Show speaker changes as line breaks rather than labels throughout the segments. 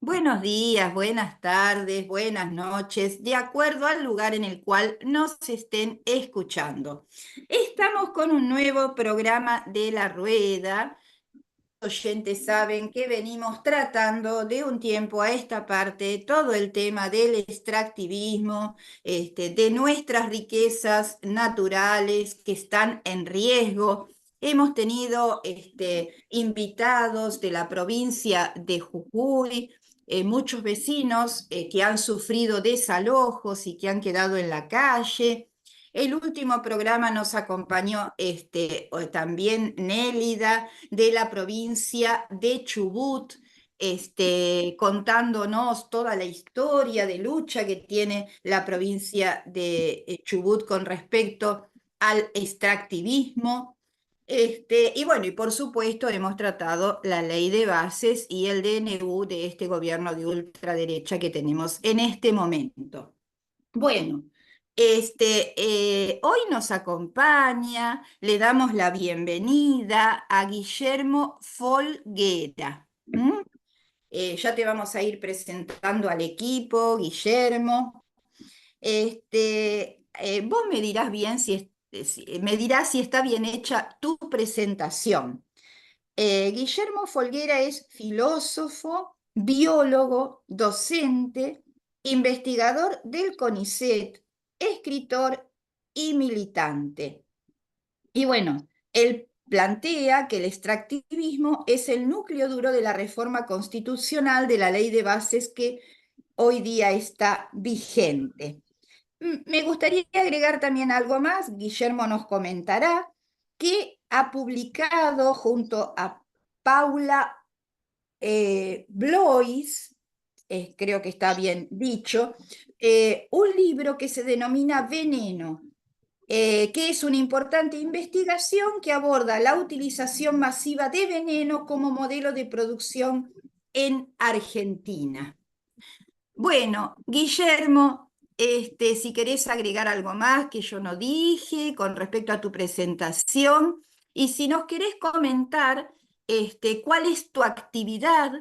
Buenos días, buenas tardes, buenas noches, de acuerdo al lugar en el cual nos estén escuchando. Estamos con un nuevo programa de La Rueda. Los oyentes saben que venimos tratando de un tiempo a esta parte todo el tema del extractivismo, de nuestras riquezas naturales que están en riesgo. Hemos tenido invitados de la provincia de Jujuy, muchos vecinos que han sufrido desalojos y que han quedado en la calle. El último programa nos acompañó también Nélida de la provincia de Chubut, contándonos toda la historia de lucha que tiene la provincia de Chubut con respecto al extractivismo. Y bueno, y por supuesto hemos tratado la ley de bases y el DNU de este gobierno de ultraderecha que tenemos en este momento. Bueno, hoy nos acompaña, le damos la bienvenida a Guillermo Folguera. ¿M? Ya te vamos a ir presentando al equipo, Guillermo. Vos me dirás bien me dirás si está bien hecha tu presentación. Guillermo Folguera es filósofo, biólogo, docente, investigador del CONICET, escritor y militante. Y bueno, él plantea que el extractivismo es el núcleo duro de la reforma constitucional de la ley de bases que hoy día está vigente. Me gustaría agregar también algo más. Guillermo nos comentará que ha publicado junto a Paula Blois, creo que está bien dicho, un libro que se denomina Veneno, que es una importante investigación que aborda la utilización masiva de veneno como modelo de producción en Argentina. Bueno, Guillermo, si querés agregar algo más que yo no dije con respecto a tu presentación, y si nos querés comentar cuál es tu actividad,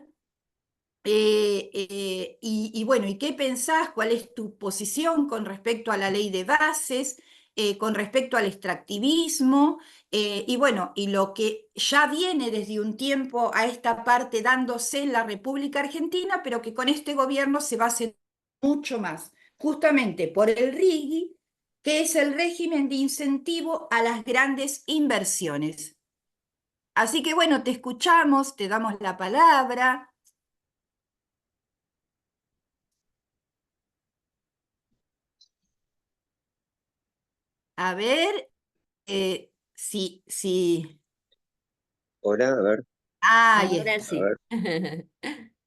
y bueno, ¿y qué pensás? ¿Cuál es tu posición con respecto a la ley de bases, con respecto al extractivismo? Y bueno, y lo que ya viene desde un tiempo a esta parte dándose en la República Argentina, pero que con este gobierno se va a hacer mucho más, justamente por el RIGI, que es el régimen de incentivo a las grandes inversiones. Así que bueno, te escuchamos, te damos la palabra. A ver, sí, sí.
Hola, a ver,
Ahí
Ahora
está.
a
sí.
ver.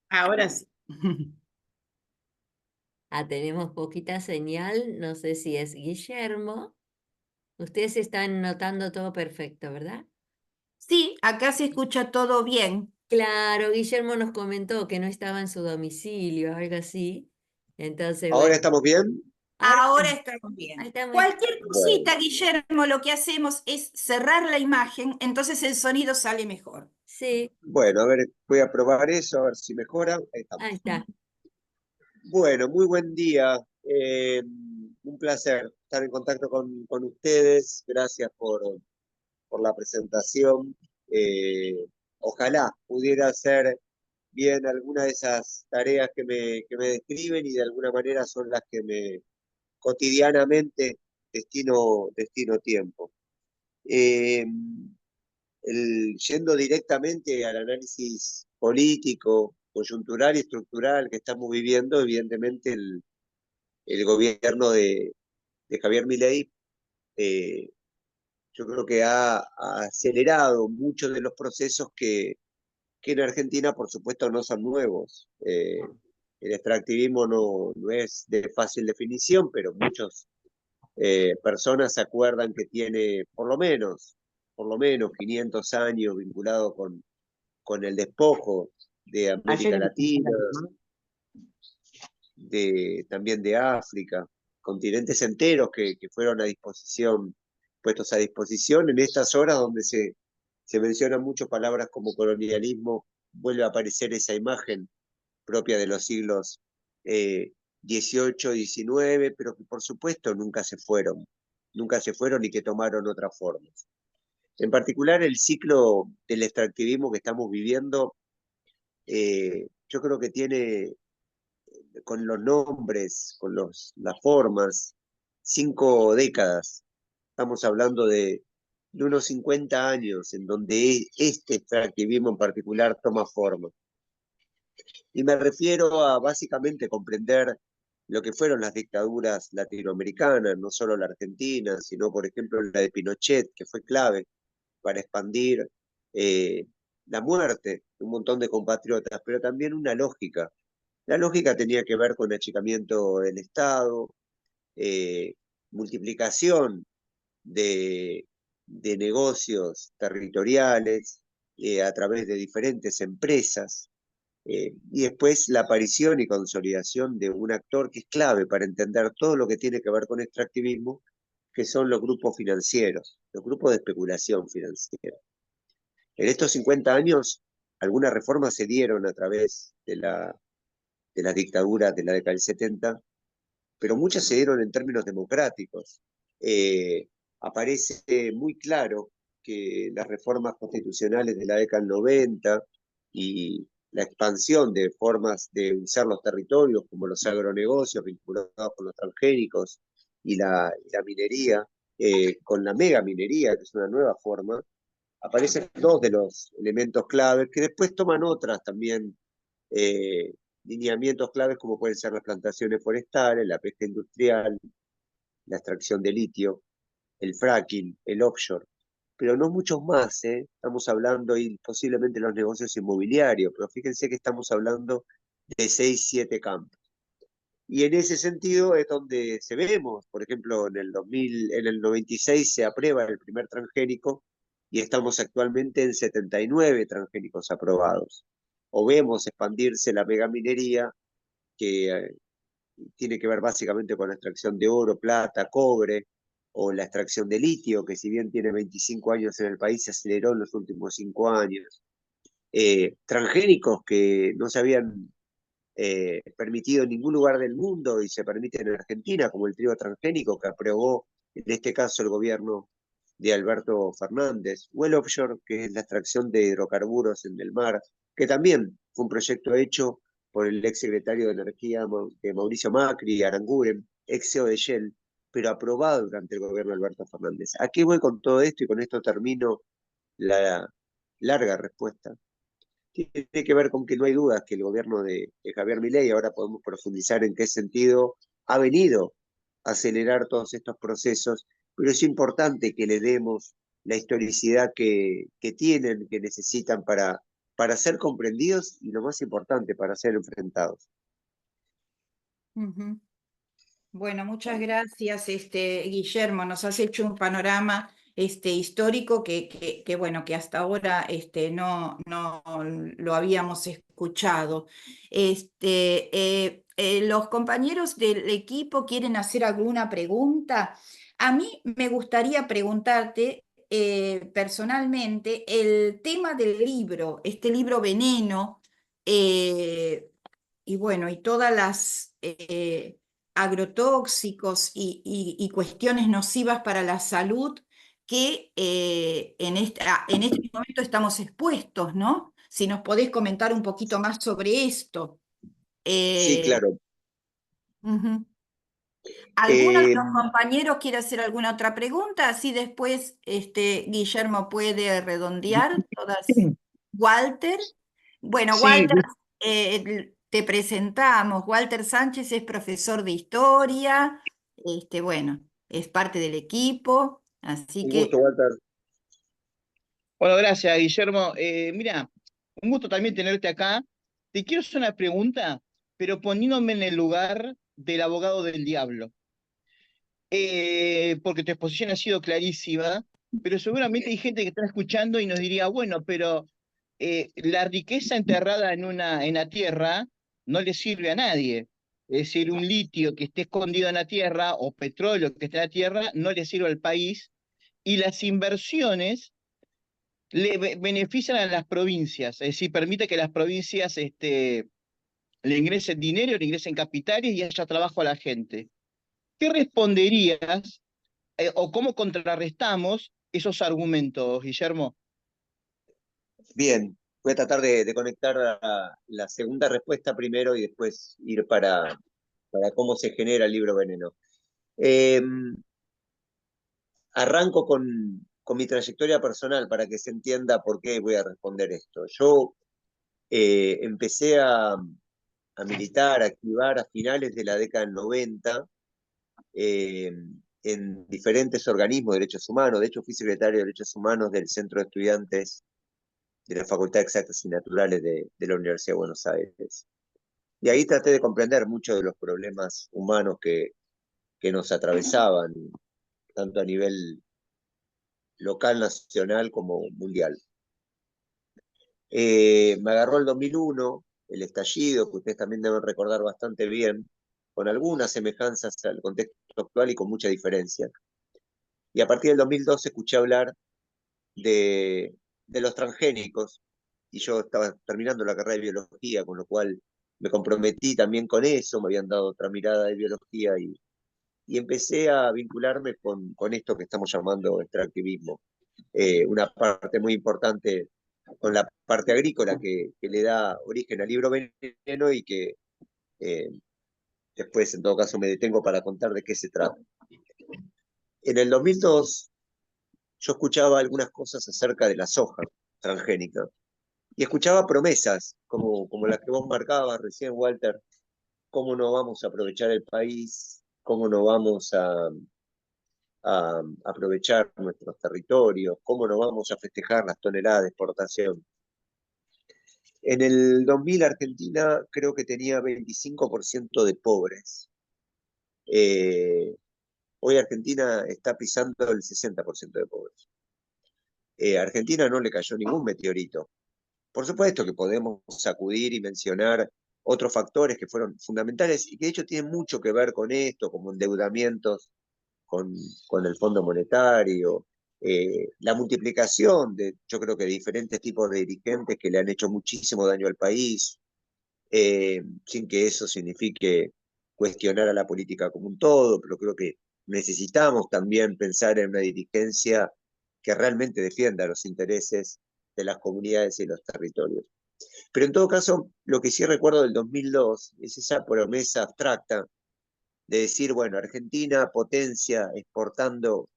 Ahora sí.
Tenemos poquita señal. No sé si es Guillermo. Ustedes están notando todo perfecto, ¿verdad?
Sí, acá se escucha todo bien.
Claro, Guillermo nos comentó que no estaba en su domicilio, algo así. Entonces,
¿Ahora
bueno,
estamos bien?
ahora
Ahora
está.
estamos
Ahí
bien.
estamos.
Cualquier
Bueno,
cosita, Guillermo, lo que hacemos es cerrar la imagen, entonces el sonido sale mejor.
Sí,
bueno, a ver, voy a probar eso, a ver si mejora. Ahí
ahí
estamos.
está.
Bueno, muy buen día. Un placer estar en contacto con ustedes. Gracias por la presentación. Ojalá pudiera hacer bien alguna de esas tareas que me describen y de alguna manera son las que me cotidianamente destino tiempo. Eh, Yendo directamente al análisis político, coyuntural y estructural que estamos viviendo, evidentemente el gobierno de Javier Milei, eh, yo creo que ha acelerado muchos de los procesos que en Argentina, por supuesto, no son nuevos. El extractivismo no es de fácil definición, pero muchas personas se acuerdan que tiene por lo menos 500 años vinculado con el despojo de América Latina, también de África, continentes enteros que fueron puestos a disposición en estas horas donde se mencionan mucho palabras como colonialismo, vuelve a aparecer esa imagen propia de los siglos XVIII, XIX, pero que por supuesto nunca se fueron y que tomaron otras formas. En particular, el ciclo del extractivismo que estamos viviendo, yo creo que tiene, con los nombres, con las formas, 5 décadas. Estamos hablando de unos 50 años en donde este extractivismo en particular toma forma. Y me refiero a básicamente comprender lo que fueron las dictaduras latinoamericanas, no solo la Argentina, sino por ejemplo la de Pinochet, que fue clave para expandir eh, la muerte de un montón de compatriotas, pero también una lógica. La lógica tenía que ver con achicamiento del Estado, eh, multiplicación de, de negocios territoriales a través de diferentes empresas, y después la aparición y consolidación de un actor que es clave para entender todo lo que tiene que ver con extractivismo, que son los grupos financieros, los grupos de especulación financiera. En estos 50 años, algunas reformas se dieron a través de las dictaduras de la década del 70, pero muchas se dieron en términos democráticos. Aparece muy claro que las reformas constitucionales de la década del 90 y la expansión de formas de usar los territorios, como los agronegocios vinculados con los transgénicos y la minería, con la megaminería, que es una nueva forma, aparecen dos de los elementos claves que después toman otras también, eh, lineamientos claves como pueden ser las plantaciones forestales, la pesca industrial, la extracción de litio, el fracking, el offshore, pero no muchos más, ¿eh? Estamos hablando y posiblemente los negocios inmobiliarios, pero fíjense que estamos hablando de 6, 7 campos. Y en ese sentido es donde se vemos, por ejemplo, en el 96 se aprueba el primer transgénico y estamos actualmente en 79 transgénicos aprobados. O vemos expandirse la megaminería, que tiene que ver básicamente con la extracción de oro, plata, cobre, o la extracción de litio, que si bien tiene 25 años en el país, se aceleró en los últimos 5 años. Transgénicos que no se habían permitido en ningún lugar del mundo y se permiten en Argentina, como el trigo transgénico que aprobó en este caso el gobierno de Alberto Fernández, o el offshore, que es la extracción de hidrocarburos en el mar, que también fue un proyecto hecho por el ex secretario de Energía de Mauricio Macri, Aranguren, ex CEO de Shell, pero aprobado durante el gobierno de Alberto Fernández. ¿A qué voy con todo esto? Y con esto termino la larga respuesta. Tiene que ver con que no hay dudas que el gobierno de Javier Milei, ahora podemos profundizar en qué sentido, ha venido a acelerar todos estos procesos, pero es importante que le demos la historicidad que tienen, que necesitan para ser comprendidos y lo más importante, para ser enfrentados.
Ujú. Bueno, muchas gracias, Guillermo. Nos has hecho un panorama histórico bueno, que hasta ahora no lo habíamos escuchado. ¿Los compañeros del equipo quieren hacer alguna pregunta? A mí me gustaría preguntarte personalmente el tema del libro, este libro Veneno, eh, y bueno, y todas las agrotóxicos y cuestiones nocivas para la salud que en este momento estamos expuestos, ¿no? Si nos podés comentar un poquito más sobre esto.
Sí,
Eh,
claro.
Ujú. ¿Alguno de
Eh,
los compañeros quiere hacer alguna otra pregunta? Así después Guillermo puede redondear todas. Walter. Bueno,
Sí,
Walter, te presentamos. Walter Sánchez es profesor de historia, bueno, es parte del equipo, así
un
que
gusto, Walter.
bueno, gracias, Guillermo. Mira, un gusto también tenerte acá. Te quiero hacer una pregunta, pero poniéndome en el lugar del abogado del diablo. Porque tu exposición ha sido clarísima, pero seguramente hay gente que está escuchando y nos diría, bueno, pero la riqueza enterrada en la tierra no le sirve a nadie. Es decir, un litio que esté escondido en la tierra o petróleo que esté en la tierra no le sirve al país y las inversiones benefician a las provincias, es decir, permite que las provincias le ingresen dinero, le ingresen capitales y haya trabajo a la gente. ¿Qué responderías o cómo contrarrestamos esos argumentos, Guillermo?
Bien, voy a tratar de conectar la segunda respuesta primero y después ir para cómo se genera el libro Veneno. Eh, Arranco con mi trayectoria personal para que se entienda por qué voy a responder esto. Yo empecé a militar, a activar a finales de la década del 90 eh, en diferentes organismos de derechos humanos. De hecho, fui secretario de Derechos Humanos del Centro de Estudiantes de la Facultad de Exactas y Naturales de la Universidad de Buenos Aires. Y ahí traté de comprender muchos de los problemas humanos que nos atravesaban, tanto a nivel local, nacional como mundial. Me agarró el 2001, el estallido, que ustedes también deben recordar bastante bien, con algunas semejanzas al contexto actual y con mucha diferencia. Y a partir del 2012 escuché hablar de los transgénicos, y yo estaba terminando la carrera de biología, con lo cual me comprometí también con eso, me habían dado otra mirada de biología y empecé a vincularme con esto que estamos llamando extractivismo. Una parte muy importante con la parte agrícola que le da origen al libro Veneno y que eh, después en todo caso me detengo para contar de qué se trata. En el 2002 yo escuchaba algunas cosas acerca de la soja transgénica y escuchaba promesas como las que vos marcabas recién, Walter, cómo no vamos a aprovechar el país, cómo no vamos a aprovechar nuestros territorios, cómo no vamos a festejar las toneladas de exportación. En el 2000 Argentina creo que tenía 25% de pobres. Eh, Hoy Argentina está pisando el 60% de pobres. A Argentina no le cayó ningún meteorito. Por supuesto que podemos sacudir y mencionar otros factores que fueron fundamentales y que de hecho tienen mucho que ver con esto, como endeudamientos con, con el Fondo Monetario, la multiplicación de, yo creo que diferentes tipos de dirigentes que le han hecho muchísimo daño al país, sin que eso signifique cuestionar a la política como un todo, pero creo que necesitamos también pensar en una dirigencia que realmente defienda los intereses de las comunidades y los territorios. Pero en todo caso, lo que sí recuerdo del 2002 es esa promesa abstracta de decir, bueno, Argentina potencia exportando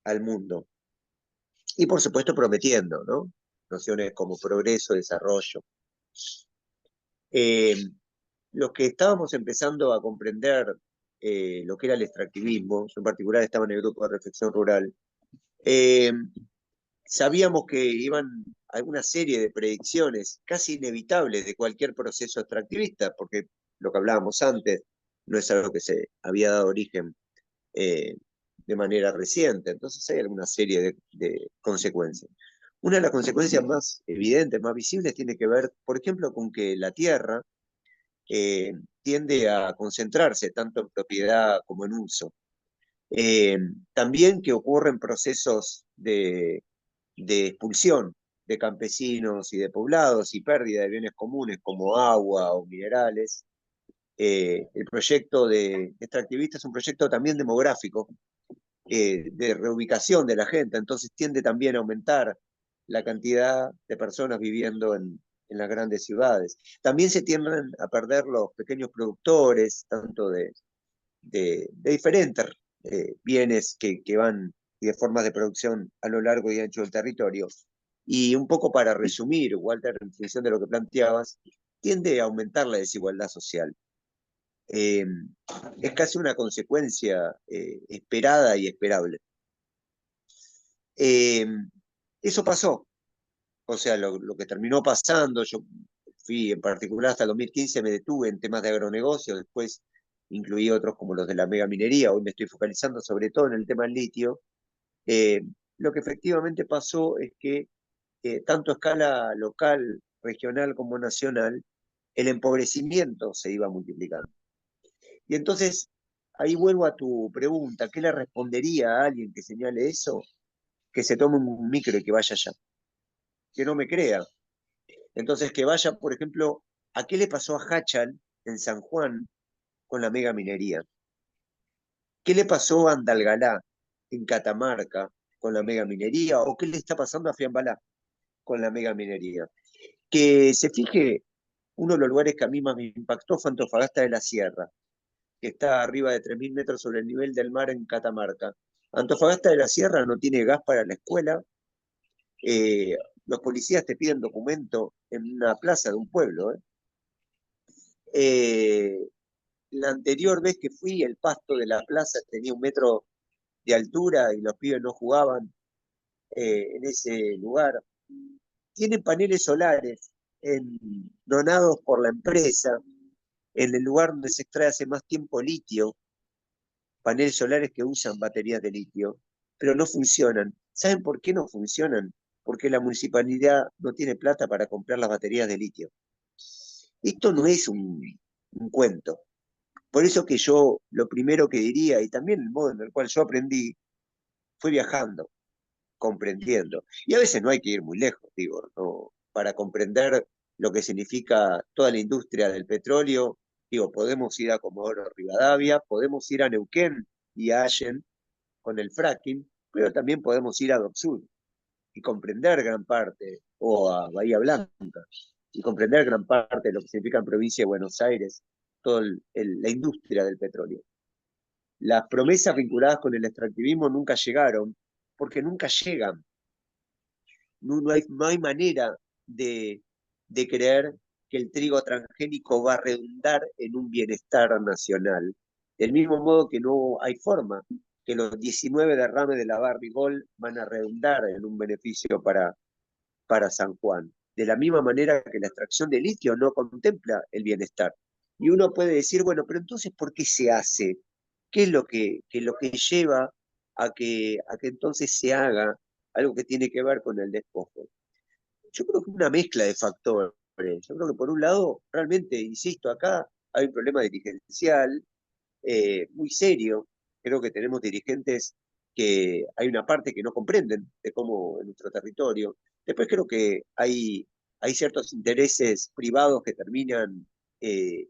al mundo. Y por supuesto prometiendo, ¿no? Nociones como progreso, desarrollo. Eh, los que estábamos empezando a comprender lo que era el extractivismo, yo en particular estaba en el grupo de reflexión rural, eh, sabíamos que iban alguna serie de predicciones casi inevitables de cualquier proceso extractivista, porque lo que hablábamos antes no es algo que se había dado origen de manera reciente, entonces hay alguna serie de consecuencias. Una de las consecuencias más evidentes, más visibles, tiene que ver, por ejemplo, con que la tierra eh, tiende a concentrarse tanto en propiedad como en uso. Eh, También que ocurren procesos de expulsión de campesinos y de poblados y pérdida de bienes comunes como agua o minerales. El proyecto de extractivista es un proyecto también demográfico, de reubicación de la gente, entonces tiende también a aumentar la cantidad de personas viviendo en las grandes ciudades. También se tienden a perder los pequeños productores, tanto de diferentes bienes que van y de formas de producción a lo largo y ancho del territorio. Y un poco para resumir, Walter, en función de lo que planteabas, tiende a aumentar la desigualdad social. Eh, es casi una consecuencia esperada y esperable. Eh, Eso pasó, o sea, lo que terminó pasando, yo fui en particular hasta el 2015, me detuve en temas de agronegocio, después incluí otros como los de la megaminería, hoy me estoy focalizando sobre todo en el tema del litio. Eh, lo que efectivamente pasó es que tanto a escala local, regional como nacional, el empobrecimiento se iba multiplicando. Y entonces, ahí vuelvo a tu pregunta, ¿qué le respondería a alguien que señale eso? Que se tome un micro y que vaya allá, que no me crea. Entonces, que vaya, por ejemplo, ¿a qué le pasó a Hachal en San Juan con la megaminería? ¿Qué le pasó a Andalgalá en Catamarca con la megaminería? ¿O qué le está pasando a Fiambalá con la megaminería? Que se fije, uno de los lugares que a mí más me impactó fue Antofagasta de la Sierra, que está arriba de 3.000 metros sobre el nivel del mar en Catamarca. Antofagasta de la Sierra no tiene gas para la escuela. Los policías te piden documento en una plaza de un pueblo. La anterior vez que fui, el pasto de la plaza tenía 1 metro de altura y los pibes no jugaban en ese lugar. Tienen paneles solares donados por la empresa en el lugar donde se extrae hace más tiempo litio, paneles solares que usan baterías de litio, pero no funcionan. ¿Saben por qué no funcionan? Porque la municipalidad no tiene plata para comprar las baterías de litio. Esto no es un cuento. Por eso que yo lo primero que diría, y también el modo en el cual yo aprendí, fue viajando, comprendiendo. Y a veces no hay que ir muy lejos, digo, ¿no? Para comprender lo que significa toda la industria del petróleo, digo, podemos ir a Comodoro Rivadavia, podemos ir a Neuquén y a Allen con el fracking, pero también podemos ir a Dock Sud y comprender gran parte, o a Bahía Blanca, y comprender gran parte de lo que significa en provincia de Buenos Aires, toda la industria del petróleo. Las promesas vinculadas con el extractivismo nunca llegaron, porque nunca llegan. No hay manera de creer que el trigo transgénico va a redundar en un bienestar nacional. Del mismo modo que no hay forma que los 19 derrames de la Barrigol van a redundar en un beneficio para San Juan. De la misma manera que la extracción de litio no contempla el bienestar. Y uno puede decir, bueno, pero entonces, ¿por qué se hace? ¿Qué es lo que lleva a que entonces se haga algo que tiene que ver con el despojo? Yo creo que una mezcla de factores. Yo creo que por un lado, realmente, insisto, acá hay un problema dirigencial muy serio. Creo que tenemos dirigentes que hay una parte que no comprenden de cómo en nuestro territorio. Después creo que hay ciertos intereses privados que terminan eh,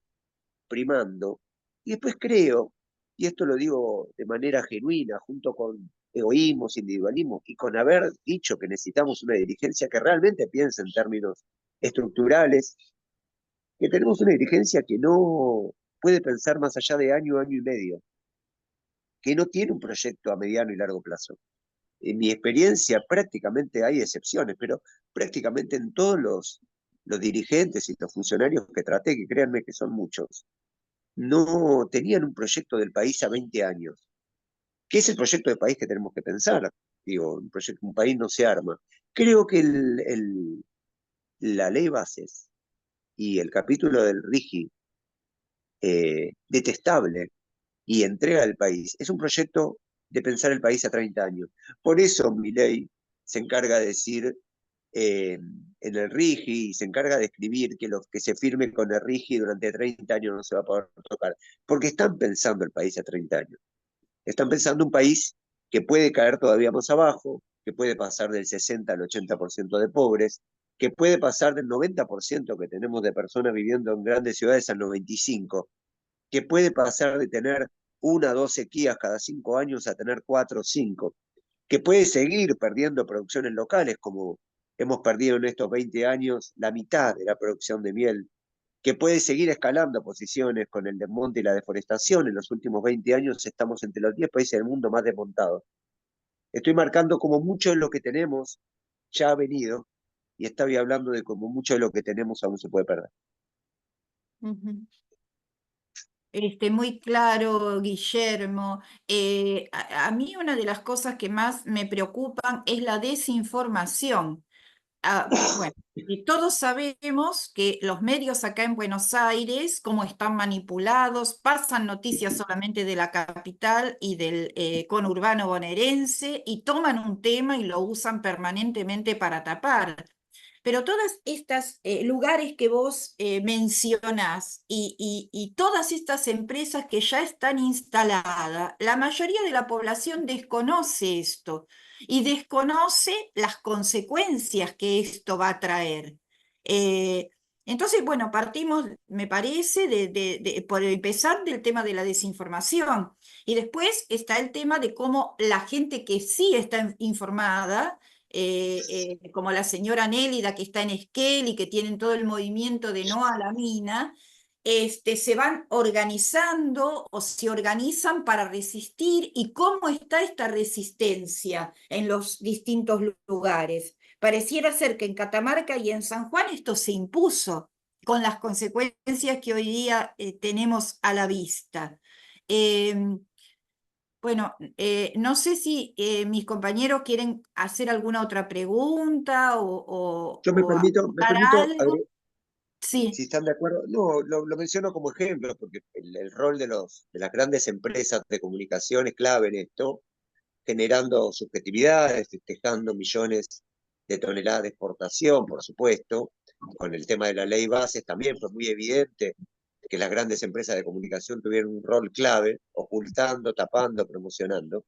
primando. Y después creo, y esto lo digo de manera genuina, junto con egoísmos, individualismo, y con haber dicho que necesitamos una dirigencia que realmente piense en términos estructurales, que tenemos una dirigencia que no puede pensar más allá de año, año y medio, que no tiene un proyecto a mediano y largo plazo. En mi experiencia prácticamente hay excepciones, pero prácticamente en todos los dirigentes y los funcionarios que traté, que créanme que son muchos, no tenían un proyecto del país a 20 años. ¿Qué es el proyecto de país que tenemos que pensar? Digo, un país no se arma. Creo que la ley bases y el capítulo del RIGI, detestable, y entrega al país, es un proyecto de pensar el país a 30 años. Por eso mi ley se encarga de decir en el RIGI y se encarga de escribir que lo que se firme con el RIGI durante 30 años no se va a poder tocar, porque están pensando el país a 30 años. Están pensando un país que puede caer todavía más abajo, que puede pasar del 60 al 80% de pobres, que puede pasar del 90% que tenemos de personas viviendo en grandes ciudades al 95%, que puede pasar de tener 1 o 2 sequías cada 5 años a tener 4 o 5, que puede seguir perdiendo producciones locales, como hemos perdido en estos 20 años la mitad de la producción de miel, que puede seguir escalando posiciones con el desmonte y la deforestación. En los últimos 20 años estamos entre los 10 países del mundo más desmontados. Estoy marcando como mucho de lo que tenemos ya ha venido y estoy hablando de como mucho de lo que tenemos aún se puede perder.
Ujú. Muy claro, Guillermo. A mí una de las cosas que más me preocupan es la desinformación. Bueno, y todos sabemos que los medios acá en Buenos Aires, cómo están manipulados, pasan noticias solamente de la capital y del conurbano bonaerense y toman un tema y lo usan permanentemente para tapar. Pero todas estas lugares que vos mencionás y todas estas empresas que ya están instaladas, la mayoría de la población desconoce esto y desconoce las consecuencias que esto va a traer. Eh, Entonces, bueno, partimos, me parece, por empezar del tema de la desinformación. Y después está el tema de cómo la gente que sí está informada, como la señora Nélida que está en Esquel y que tienen todo el movimiento de no a la mina, se van organizando o se organizan para resistir y cómo está esta resistencia en los distintos lugares. Pareciera ser que en Catamarca y en San Juan esto se impuso con las consecuencias que hoy día tenemos a la vista. Eh, bueno, no sé si mis compañeros quieren hacer alguna otra pregunta
Yo me
o
me
apuntar
permito
algo. Sí.
si están de acuerdo, no, lo menciono como ejemplo, porque el rol de de las grandes empresas de comunicación es clave en esto, generando subjetividades, festejando millones de toneladas de exportación, por supuesto. Con el tema de la ley bases también fue muy evidente que las grandes empresas de comunicación tuvieron un rol clave, ocultando, tapando, promocionando.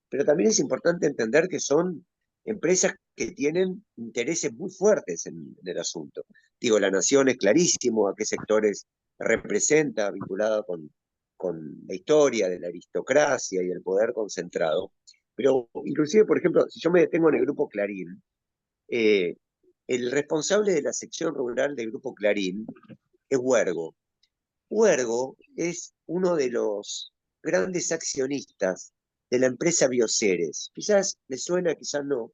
Pero también es importante entender que son empresas que tienen intereses muy fuertes en el asunto. Digo, La Nación es clarísimo a qué sectores representa, vinculado con la historia de la aristocracia y el poder concentrado. Pero inclusive, por ejemplo, si yo me detengo en el Grupo Clarín, eh, el responsable de la sección rural del Grupo Clarín es Huergo. Huergo es uno de los grandes accionistas de la empresa Bioceres. Quizás les suena, quizás no.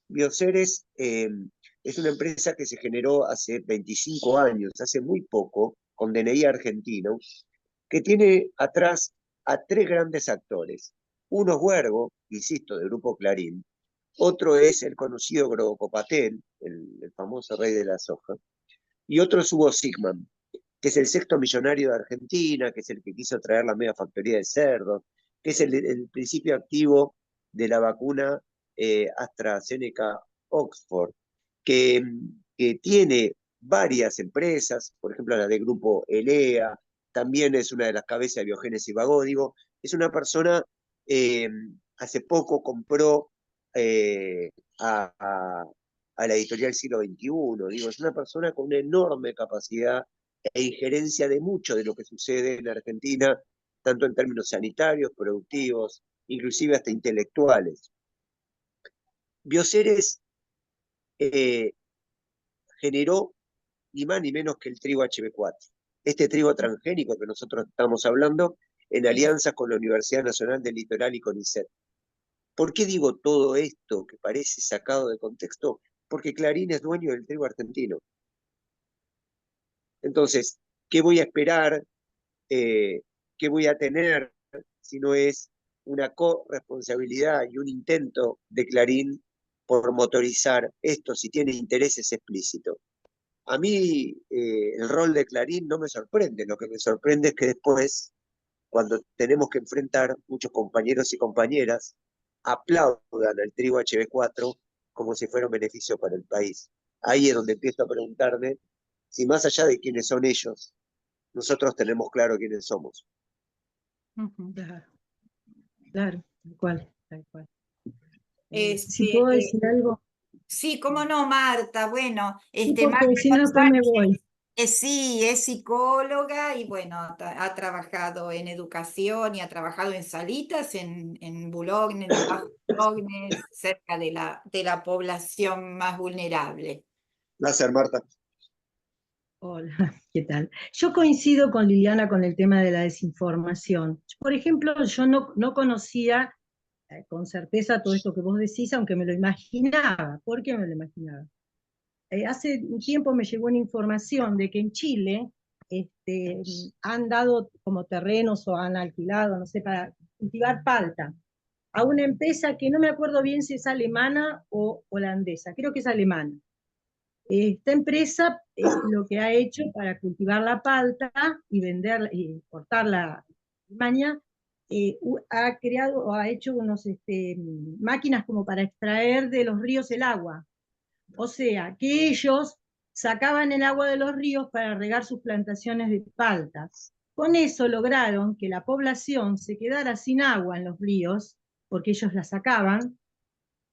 Bioceres es una empresa que se generó hace 25 años, hace muy poco, con DNI argentino, que tiene atrás a tres grandes actores. Uno es Huergo, insisto, del Grupo Clarín. Otro es el conocido Grobocopatel, el famoso rey de la soja. Y otro es Hugo Sigman, que es el sexto millonario de Argentina, que es el que quiso traer la mega factoría de cerdos, que es el principio activo de la vacuna AstraZeneca Oxford, que, que tiene varias empresas, por ejemplo la del grupo ELEA, también es una de las cabezas de Biogénesis Vagó, digo, es una persona, eh, hace poco compró eh, a, a, a la editorial Siglo XXI, digo, es una persona con una enorme capacidad e injerencia de mucho de lo que sucede en Argentina, tanto en términos sanitarios, productivos, inclusive hasta intelectuales. Bioceres eh, generó ni más ni menos que el trigo HB4, este trigo transgénico que nosotros estamos hablando en alianza con la Universidad Nacional del Litoral y con ICET. ¿Por qué digo todo esto que parece sacado de contexto? Porque Clarín es dueño del trigo argentino. Entonces, ¿qué voy a esperar? ¿Qué voy a tener si no es una corresponsabilidad y un intento de Clarín por motorizar esto si tiene intereses explícitos? A mí el rol de Clarín no me sorprende, lo que me sorprende es que después, cuando tenemos que enfrentar, muchos compañeros y compañeras aplaudan al trigo HB4 como si fuera un beneficio para el país. Ahí es donde empiezo a preguntarme si más allá de quiénes son ellos, nosotros tenemos claro quiénes somos.
Claro, claro, tal cual, tal cual. Si
Este,
puedo decir algo,
sí, cómo no, Marta. Bueno,
sí,
Marta
porque si no después me voy.
sí, es psicóloga y bueno, ha trabajado en educación y ha trabajado en salitas en Boulogne, en el Bajo Boulogne, cerca de la población más vulnerable.
Gracias, Marta.
Hola, ¿qué tal? Yo coincido con Liliana con el tema de la desinformación. Por ejemplo, yo no conocía con certeza todo esto que vos decís, aunque me lo imaginaba. ¿Por qué me lo imaginaba? Hace un tiempo me llegó una información de que en Chile han dado como terrenos o han alquilado, no sé, para cultivar palta a una empresa que no me acuerdo bien si es alemana o holandesa, creo que es alemana. Esta empresa lo que ha hecho para cultivar la palta y venderla y cortarla mañana, ha creado o ha hecho unos máquinas como para extraer de los ríos el agua. O sea, que ellos sacaban el agua de los ríos para regar sus plantaciones de palta. Con eso lograron que la población se quedara sin agua en los ríos, porque ellos la sacaban,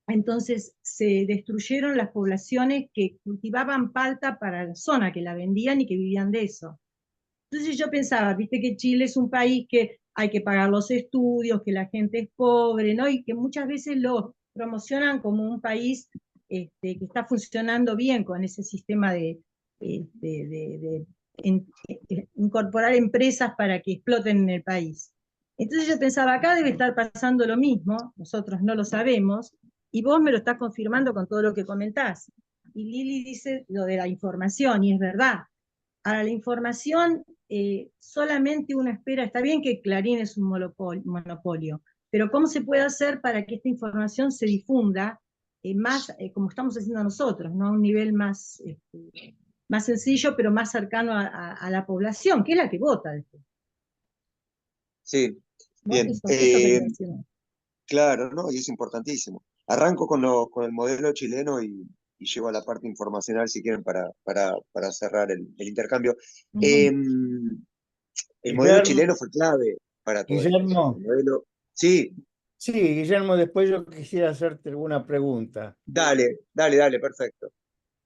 Entonces se destruyeron las poblaciones que cultivaban palta para la zona, que la vendían y que vivían de eso. Entonces yo pensaba, viste que Chile es un país que hay que pagar los estudios, que la gente es pobre, ¿no? Y que muchas veces lo promocionan como un país que está funcionando bien con ese sistema de incorporar empresas para que exploten en el país. Entonces yo pensaba, acá debe estar pasando lo mismo, nosotros no lo sabemos, y vos me lo estás confirmando con todo lo que comentás. Y Lili dice lo de la información, y es verdad. Ahora, la información, solamente uno espera, está bien que Clarín es un monopolio, pero ¿cómo se puede hacer para que esta información se difunda más, como estamos haciendo nosotros, ¿no? A un nivel más sencillo, pero más cercano a la población, que es la que vota después.
Sí,
¿No?
bien.
Eso quería decir.
Claro, ¿no? Y es importantísimo. Arranco con el modelo chileno y llego a la parte informacional, si quieren, para cerrar el intercambio.
Ujú.
El modelo chileno
Guillermo,
fue clave para todo esto. El
Guillermo,
modelo... Sí,
sí, Guillermo, después yo quisiera hacerte alguna pregunta.
dale, perfecto.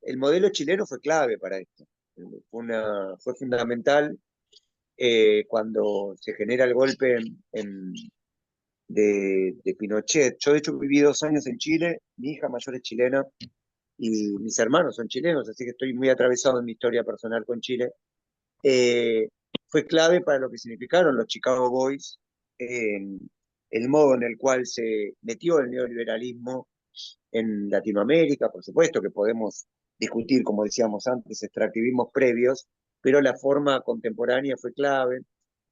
El modelo chileno fue clave para esto. Fue fundamental cuando se genera el golpe de Pinochet. Yo, de hecho, viví 2 años en Chile, mi hija mayor es chilena y mis hermanos son chilenos, así que estoy muy atravesado en mi historia personal con Chile. Eh, Fue clave para lo que significaron los Chicago Boys, el modo en el cual se metió el neoliberalismo en Latinoamérica, por supuesto que podemos discutir, como decíamos antes, extractivismos previos, pero la forma contemporánea fue clave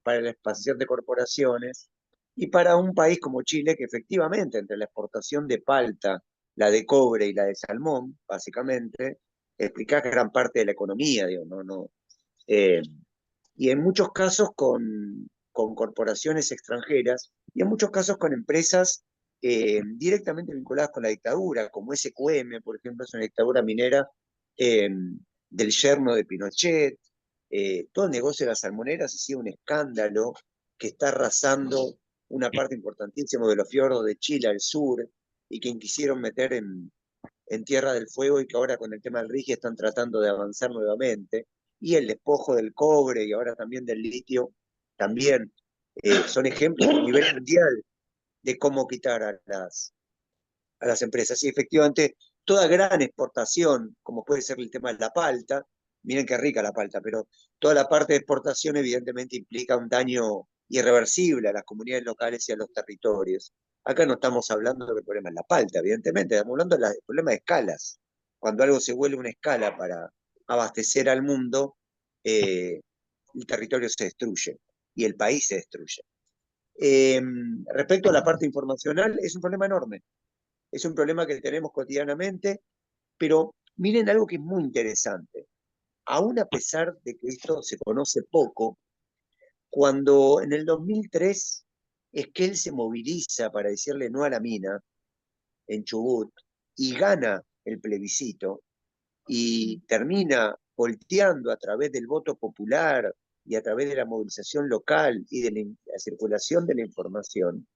para la expansión de corporaciones y para un país como Chile, que efectivamente entre la exportación de palta, la de cobre y la de salmón, básicamente, explica gran parte de la economía, digo, no, eh, y en muchos casos con corporaciones extranjeras y en muchos casos con empresas directamente vinculadas con la dictadura, como SQM, por ejemplo, es una dictadura minera eh, del yerno de Pinochet. Todo el negocio de las salmoneras ha sido un escándalo que está arrasando una parte importantísima de los fiordos de Chile al sur y que quisieron meter en Tierra del Fuego y que ahora con el tema del RIGI están tratando de avanzar nuevamente, y el despojo del cobre y ahora también del litio, también son ejemplos a nivel mundial de cómo quitar a las empresas. Y efectivamente, toda gran exportación, como puede ser el tema de la palta, miren qué rica la palta, pero toda la parte de exportación evidentemente implica un daño irreversible a las comunidades locales y a los territorios. Acá no estamos hablando del problema de la palta, evidentemente, estamos hablando del problema de escalas. Cuando algo se vuelve una escala para abastecer al mundo, el territorio se destruye y el país se destruye. Eh, Respecto a la parte informacional, es un problema enorme. Es un problema que tenemos cotidianamente, pero miren algo que es muy interesante. Aún a pesar de que esto se conoce poco, cuando en el 2003 Esquel se moviliza para decirle no a la mina en Chubut y gana el plebiscito y termina volteando a través del voto popular y a través de la movilización local y de la circulación de la información,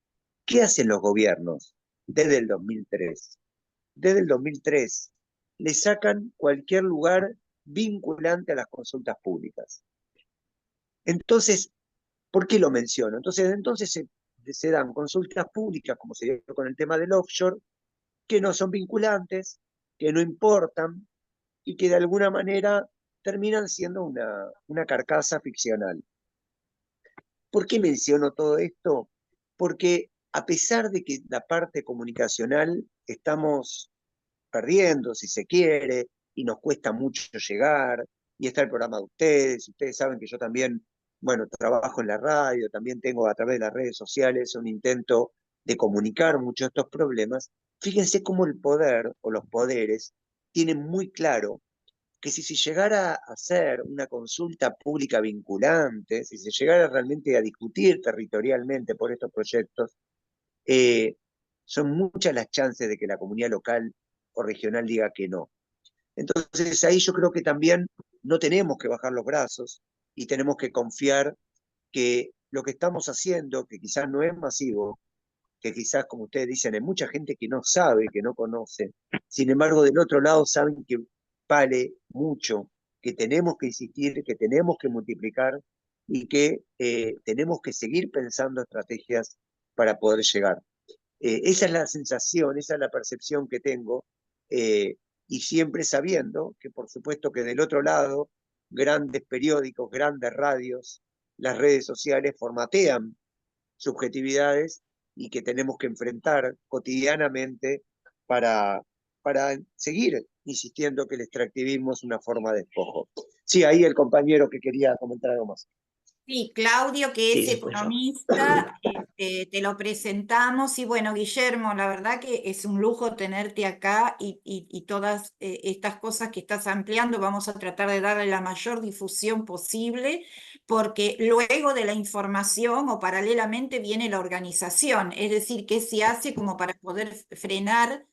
¿qué hacen los gobiernos desde el 2003? Desde el 2003 le sacan cualquier lugar vinculante a las consultas públicas. Entonces, ¿por qué lo menciono? Entonces se dan consultas públicas, como se dio con el tema del offshore, que no son vinculantes, que no importan y que de alguna manera terminan siendo una carcasa ficcional. ¿Por qué menciono todo esto? Porque a pesar de que la parte comunicacional estamos perdiendo, si se quiere, y nos cuesta mucho llegar, y está el programa de ustedes saben que yo también, bueno, trabajo en la radio, también tengo a través de las redes sociales un intento de comunicar muchos de estos problemas. Fíjense cómo el poder o los poderes tienen muy claro que si se llegara a hacer una consulta pública vinculante, si se llegara realmente a discutir territorialmente por estos proyectos, eh, son muchas las chances de que la comunidad local o regional diga que no. Entonces ahí yo creo que también no tenemos que bajar los brazos y tenemos que confiar que lo que estamos haciendo, que quizás no es masivo, que quizás, como ustedes dicen, hay mucha gente que no sabe, que no conoce. Sin embargo, del otro lado saben que vale mucho, que tenemos que insistir, que tenemos que multiplicar y que tenemos que seguir pensando estrategias para poder llegar. Esa es la sensación, esa es la percepción que tengo, y siempre sabiendo que por supuesto que del otro lado, grandes periódicos, grandes radios, las redes sociales formatean subjetividades y que tenemos que enfrentar cotidianamente para, para seguir insistiendo que el extractivismo es una forma de despojo. Sí, ahí el compañero que quería comentar algo más.
Sí, Claudio, que
Sí,
es
después yo.
economista, te lo presentamos. Y bueno, Guillermo, la verdad que es un lujo tenerte acá y todas estas cosas que estás ampliando, vamos a tratar de darle la mayor difusión posible, porque luego de la información o paralelamente viene la organización, es decir, qué se hace como para poder frenar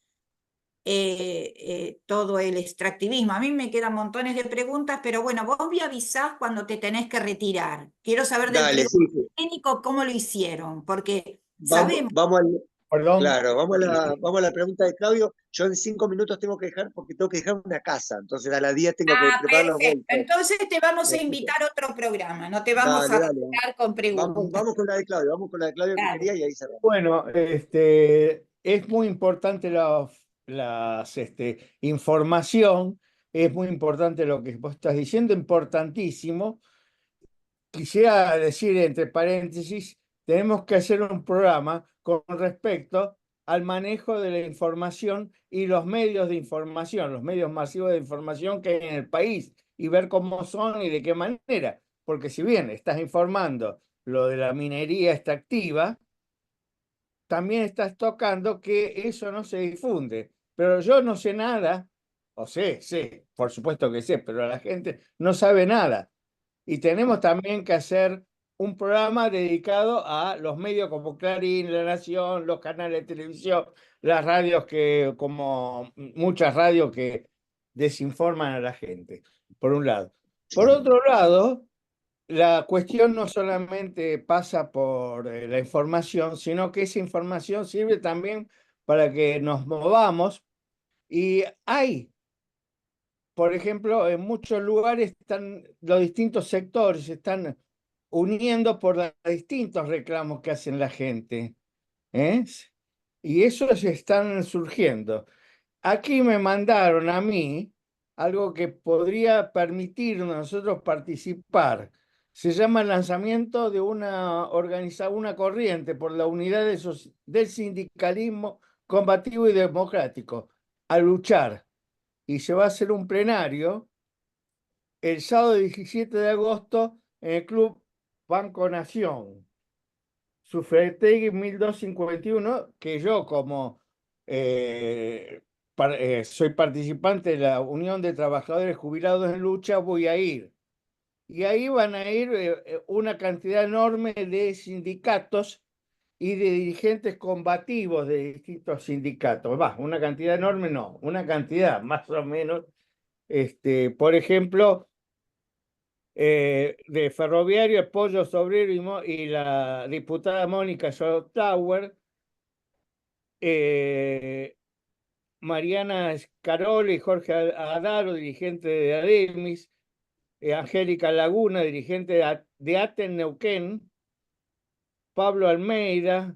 todo el extractivismo. A mí me quedan montones de preguntas, pero bueno, vos me avisás cuando te tenés que retirar. Quiero saber del
Dale,
tributo
sí, sí.
técnico cómo lo hicieron, porque
Vamos,
sabemos.
vamos al,
Perdón.
claro, vamos a la pregunta de Claudio. Yo en 5 minutos tengo que dejar porque tengo que dejar una casa, entonces a las 10 tengo que
Ah,
preparar los
perfecto.
vueltos.
Entonces te vamos a
Así que,
invitar a otro programa, no te vamos a
dale, dale.
dejar con
Vamos,
preguntas.
vamos con la de Claudio, vamos con la de Claudio que
Dale.
quería y ahí cerramos.
Bueno, es muy importante información, es muy importante lo que vos estás diciendo, importantísimo. Quisiera decir, entre paréntesis, tenemos que hacer un programa con respecto al manejo de la información y los medios de información, los medios masivos de información que hay en el país, y ver cómo son y de qué manera. Porque si bien estás informando lo de la minería extractiva, también estás tocando que eso no se difunde. Pero yo no sé nada, o sé, por supuesto que sé, pero la gente no sabe nada. Y tenemos también que hacer un programa dedicado a los medios como Clarín, La Nación, los canales de televisión, las radios como muchas radios que desinforman a la gente, por un lado. Por otro lado, la cuestión no solamente pasa por la información, sino que esa información sirve también para que nos movamos. Y hay, por ejemplo, en muchos lugares están los distintos sectores, se están uniendo por los distintos reclamos que hacen la gente, ¿eh? Y esos están surgiendo. Aquí me mandaron a mí algo que podría permitirnos a nosotros participar. Se llama el lanzamiento de una corriente por la unidad del sindicalismo combativo y democrático, a luchar. Y se va a hacer un plenario el sábado 17 de agosto en el Club Banco Nación. Sufretegui 1251, que yo como soy participante de la Unión de Trabajadores Jubilados en Lucha, voy a ir. Y ahí van a ir una cantidad enorme de sindicatos y de dirigentes combativos de distintos sindicatos. Va, una cantidad enorme no, una cantidad más o menos. Por ejemplo, de Ferroviario, el Pollo Obrero y la diputada Mónica Schottauer, Mariana Scarola y Jorge Adaro, dirigente de Ademis, Angélica Laguna, dirigente de Aten Neuquén, Pablo Almeida,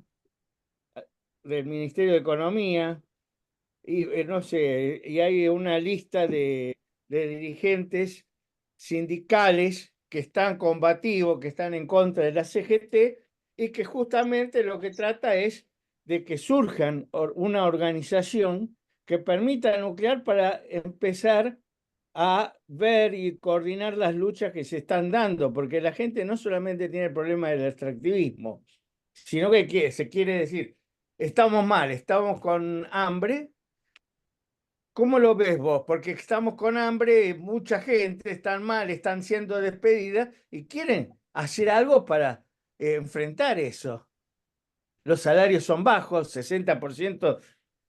del Ministerio de Economía, y no sé, y hay una lista de dirigentes sindicales que están combativos, que están en contra de la CGT, y que justamente lo que trata es de que surjan una organización que permita nuclear para empezar a ver y coordinar las luchas que se están dando, porque la gente no solamente tiene el problema del extractivismo, sino que se quiere decir, estamos mal, estamos con hambre. ¿Cómo lo ves vos? Porque estamos con hambre, mucha gente está mal, están siendo despedidas y quieren hacer algo para enfrentar eso. Los salarios son bajos, 60%,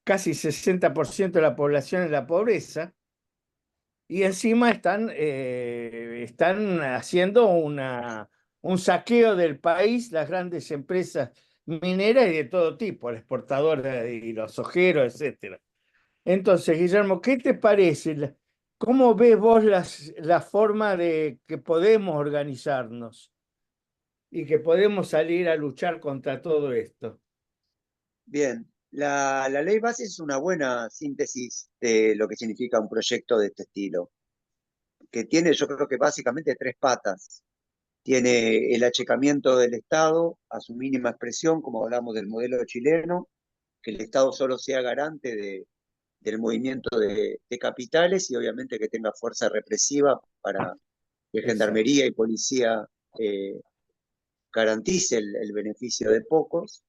casi 60% de la población en la pobreza, y encima están haciendo un saqueo del país, las grandes empresas minera y de todo tipo, la exportadora y los ojeros, etcétera. Entonces, Guillermo, ¿qué te parece? ¿Cómo ves vos la forma de que podemos organizarnos y que podemos salir a luchar contra todo esto?
Bien, la ley base es una buena síntesis de lo que significa un proyecto de este estilo, que tiene, yo creo que básicamente tres patas. Tiene el achicamiento del Estado a su mínima expresión, como hablamos del modelo chileno, que el Estado solo sea garante del movimiento de capitales y obviamente que tenga fuerza represiva para que
Exacto.
gendarmería y policía garantice el beneficio de pocos.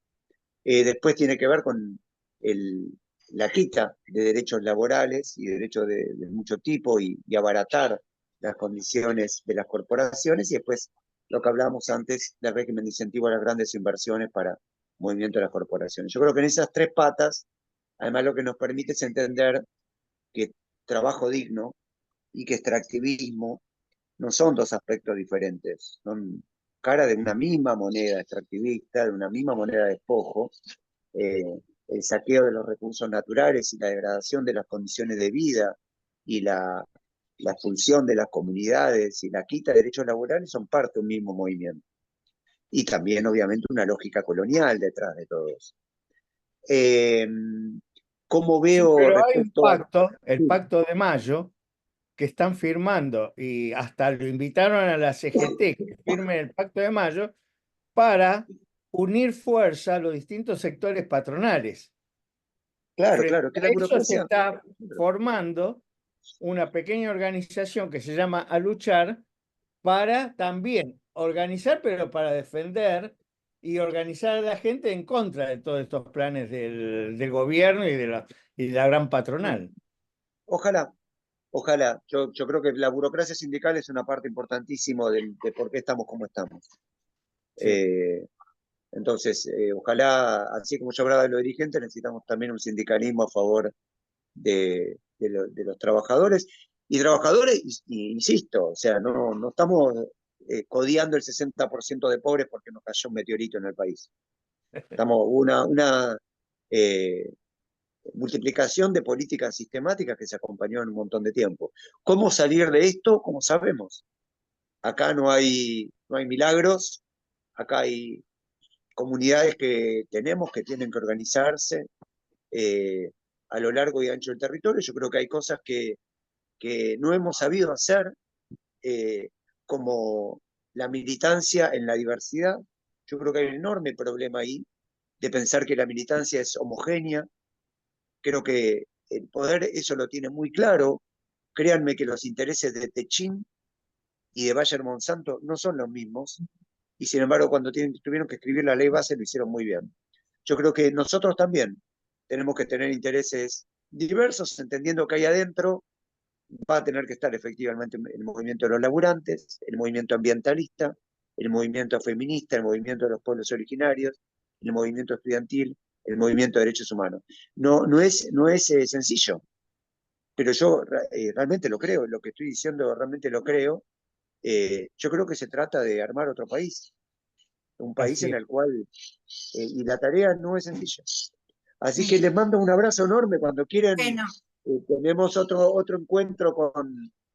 Después tiene que ver con el, la quita de derechos laborales y derechos de mucho tipo y abaratar las condiciones de las corporaciones y después lo que hablábamos antes del régimen de incentivo a las grandes inversiones para movimiento de las corporaciones. Yo creo que en esas tres patas, además lo que nos permite es entender que trabajo digno y que extractivismo no son dos aspectos diferentes, son cara de una misma moneda extractivista, de una misma moneda de despojo, eh, el saqueo de los recursos naturales y la degradación de las condiciones de vida y la expulsión de las comunidades y la quita de derechos laborales son parte de un mismo movimiento. Y también, obviamente, una lógica colonial detrás de todo eso. ¿Cómo
Sí,
veo
pero hay un
respecto a...
pacto, el
Sí,
Pacto de Mayo, que están firmando y hasta lo invitaron a la CGT que firme el Pacto de Mayo para unir fuerza a los distintos sectores patronales.
claro,
Frente
claro, que
a
la
eso se
burocracia...
está formando una pequeña organización que se llama A Luchar para también organizar, pero para defender y organizar a la gente en contra de todos estos planes del gobierno y de la gran patronal.
Ojalá, ojalá. Yo creo que la burocracia sindical es una parte importantísima de por qué estamos como estamos.
Sí.
Eh, entonces, ojalá, así como yo hablaba de los dirigentes, necesitamos también un sindicalismo a favor de los trabajadores. Y trabajadores, insisto, o sea, no estamos codiando el 60% de pobres porque nos cayó un meteorito en el país. Estamos una eh, multiplicación de políticas sistemáticas que se acompañó en un montón de tiempo. ¿Cómo salir de esto? Como sabemos. Acá no hay milagros, acá hay comunidades que tenemos que tienen que organizarse eh, a lo largo y ancho del territorio. Yo creo que hay cosas que no hemos sabido hacer, eh, como la militancia en la diversidad. Yo creo que hay un enorme problema ahí de pensar que la militancia es homogénea. Creo que el poder eso lo tiene muy claro. Créanme que los intereses de Techín y de Bayer Monsanto no son los mismos, y sin embargo cuando tuvieron que escribir la ley base lo hicieron muy bien. Yo creo que nosotros también tenemos que tener intereses diversos, entendiendo que ahí adentro va a tener que estar efectivamente el movimiento de los laburantes, el movimiento ambientalista, el movimiento feminista, el movimiento de los pueblos originarios, el movimiento estudiantil, el movimiento de derechos humanos. No es sencillo, pero yo realmente lo creo, lo que estoy diciendo realmente lo creo. Yo creo que se trata de armar otro país, un país
Así
en
es.
el cual, y la tarea no es sencilla. Así que les mando un abrazo enorme. Cuando quieren,
Bueno,
tenemos otro encuentro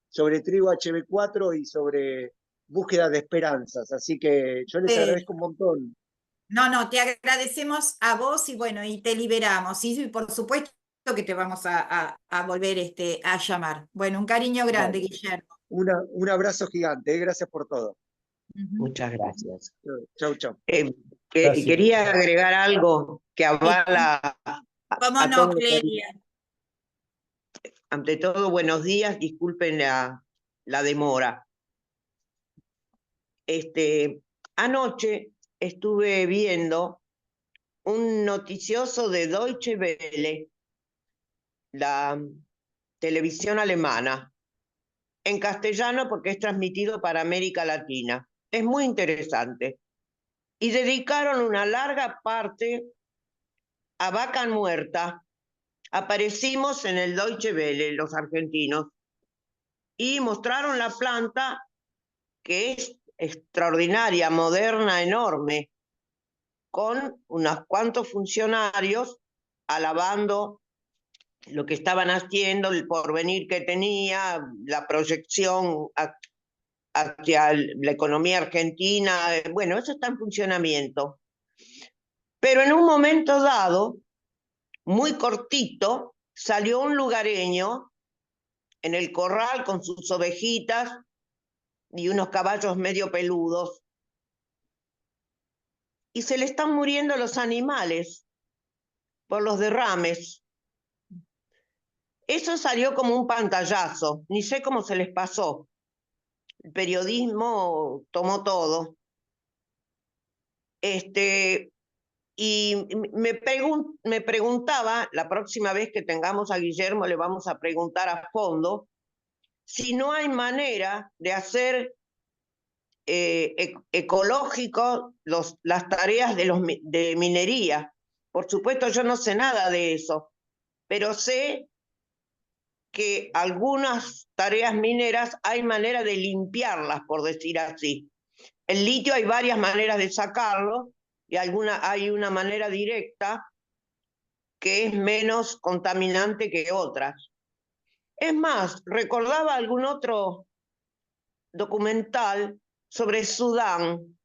sobre trigo HB4 y sobre búsqueda de esperanzas. Así que yo les
eh,
agradezco un montón.
no, te agradecemos a vos y bueno, y te liberamos. Y por supuesto que te vamos a volver a llamar. Bueno, un cariño grande,
Dale.
Guillermo.
Un abrazo gigante. Gracias por todo.
Ujú.
Muchas gracias.
Chau, chau.
Gracias.
Quería agregar algo que
Sí,
avala
¿cómo
a
no,
todo lo que...
Clelia?
Ante todo, buenos días, disculpen la demora. Anoche estuve viendo un noticioso de Deutsche Welle, la televisión alemana, en castellano porque es transmitido para América Latina. Es muy interesante. Y dedicaron una larga parte a Vaca Muerta. Aparecimos en el Deutsche Welle, los argentinos, y mostraron la planta que es extraordinaria, moderna, enorme. con unos cuantos funcionarios alabando lo que estaban haciendo, el porvenir que tenía, la proyección hacia la economía argentina. Bueno, eso está en funcionamiento. Pero en un momento dado, muy cortito, salió un lugareño en el corral con sus ovejitas y unos caballos medio peludos. Y se le están muriendo los animales por los derrames. Eso salió como un pantallazo, ni sé cómo se les pasó. El periodismo tomó todo. Y me preguntaba, la próxima vez que tengamos a Guillermo le vamos a preguntar a fondo, si no hay manera de hacer ecológico las tareas de minería. Por supuesto, yo no sé nada de eso, pero sé que algunas tareas mineras hay manera de limpiarlas, por decir así. El litio hay varias maneras de sacarlo y hay una manera directa que es menos contaminante que otras. Es más, recordaba algún otro documental sobre Sudán.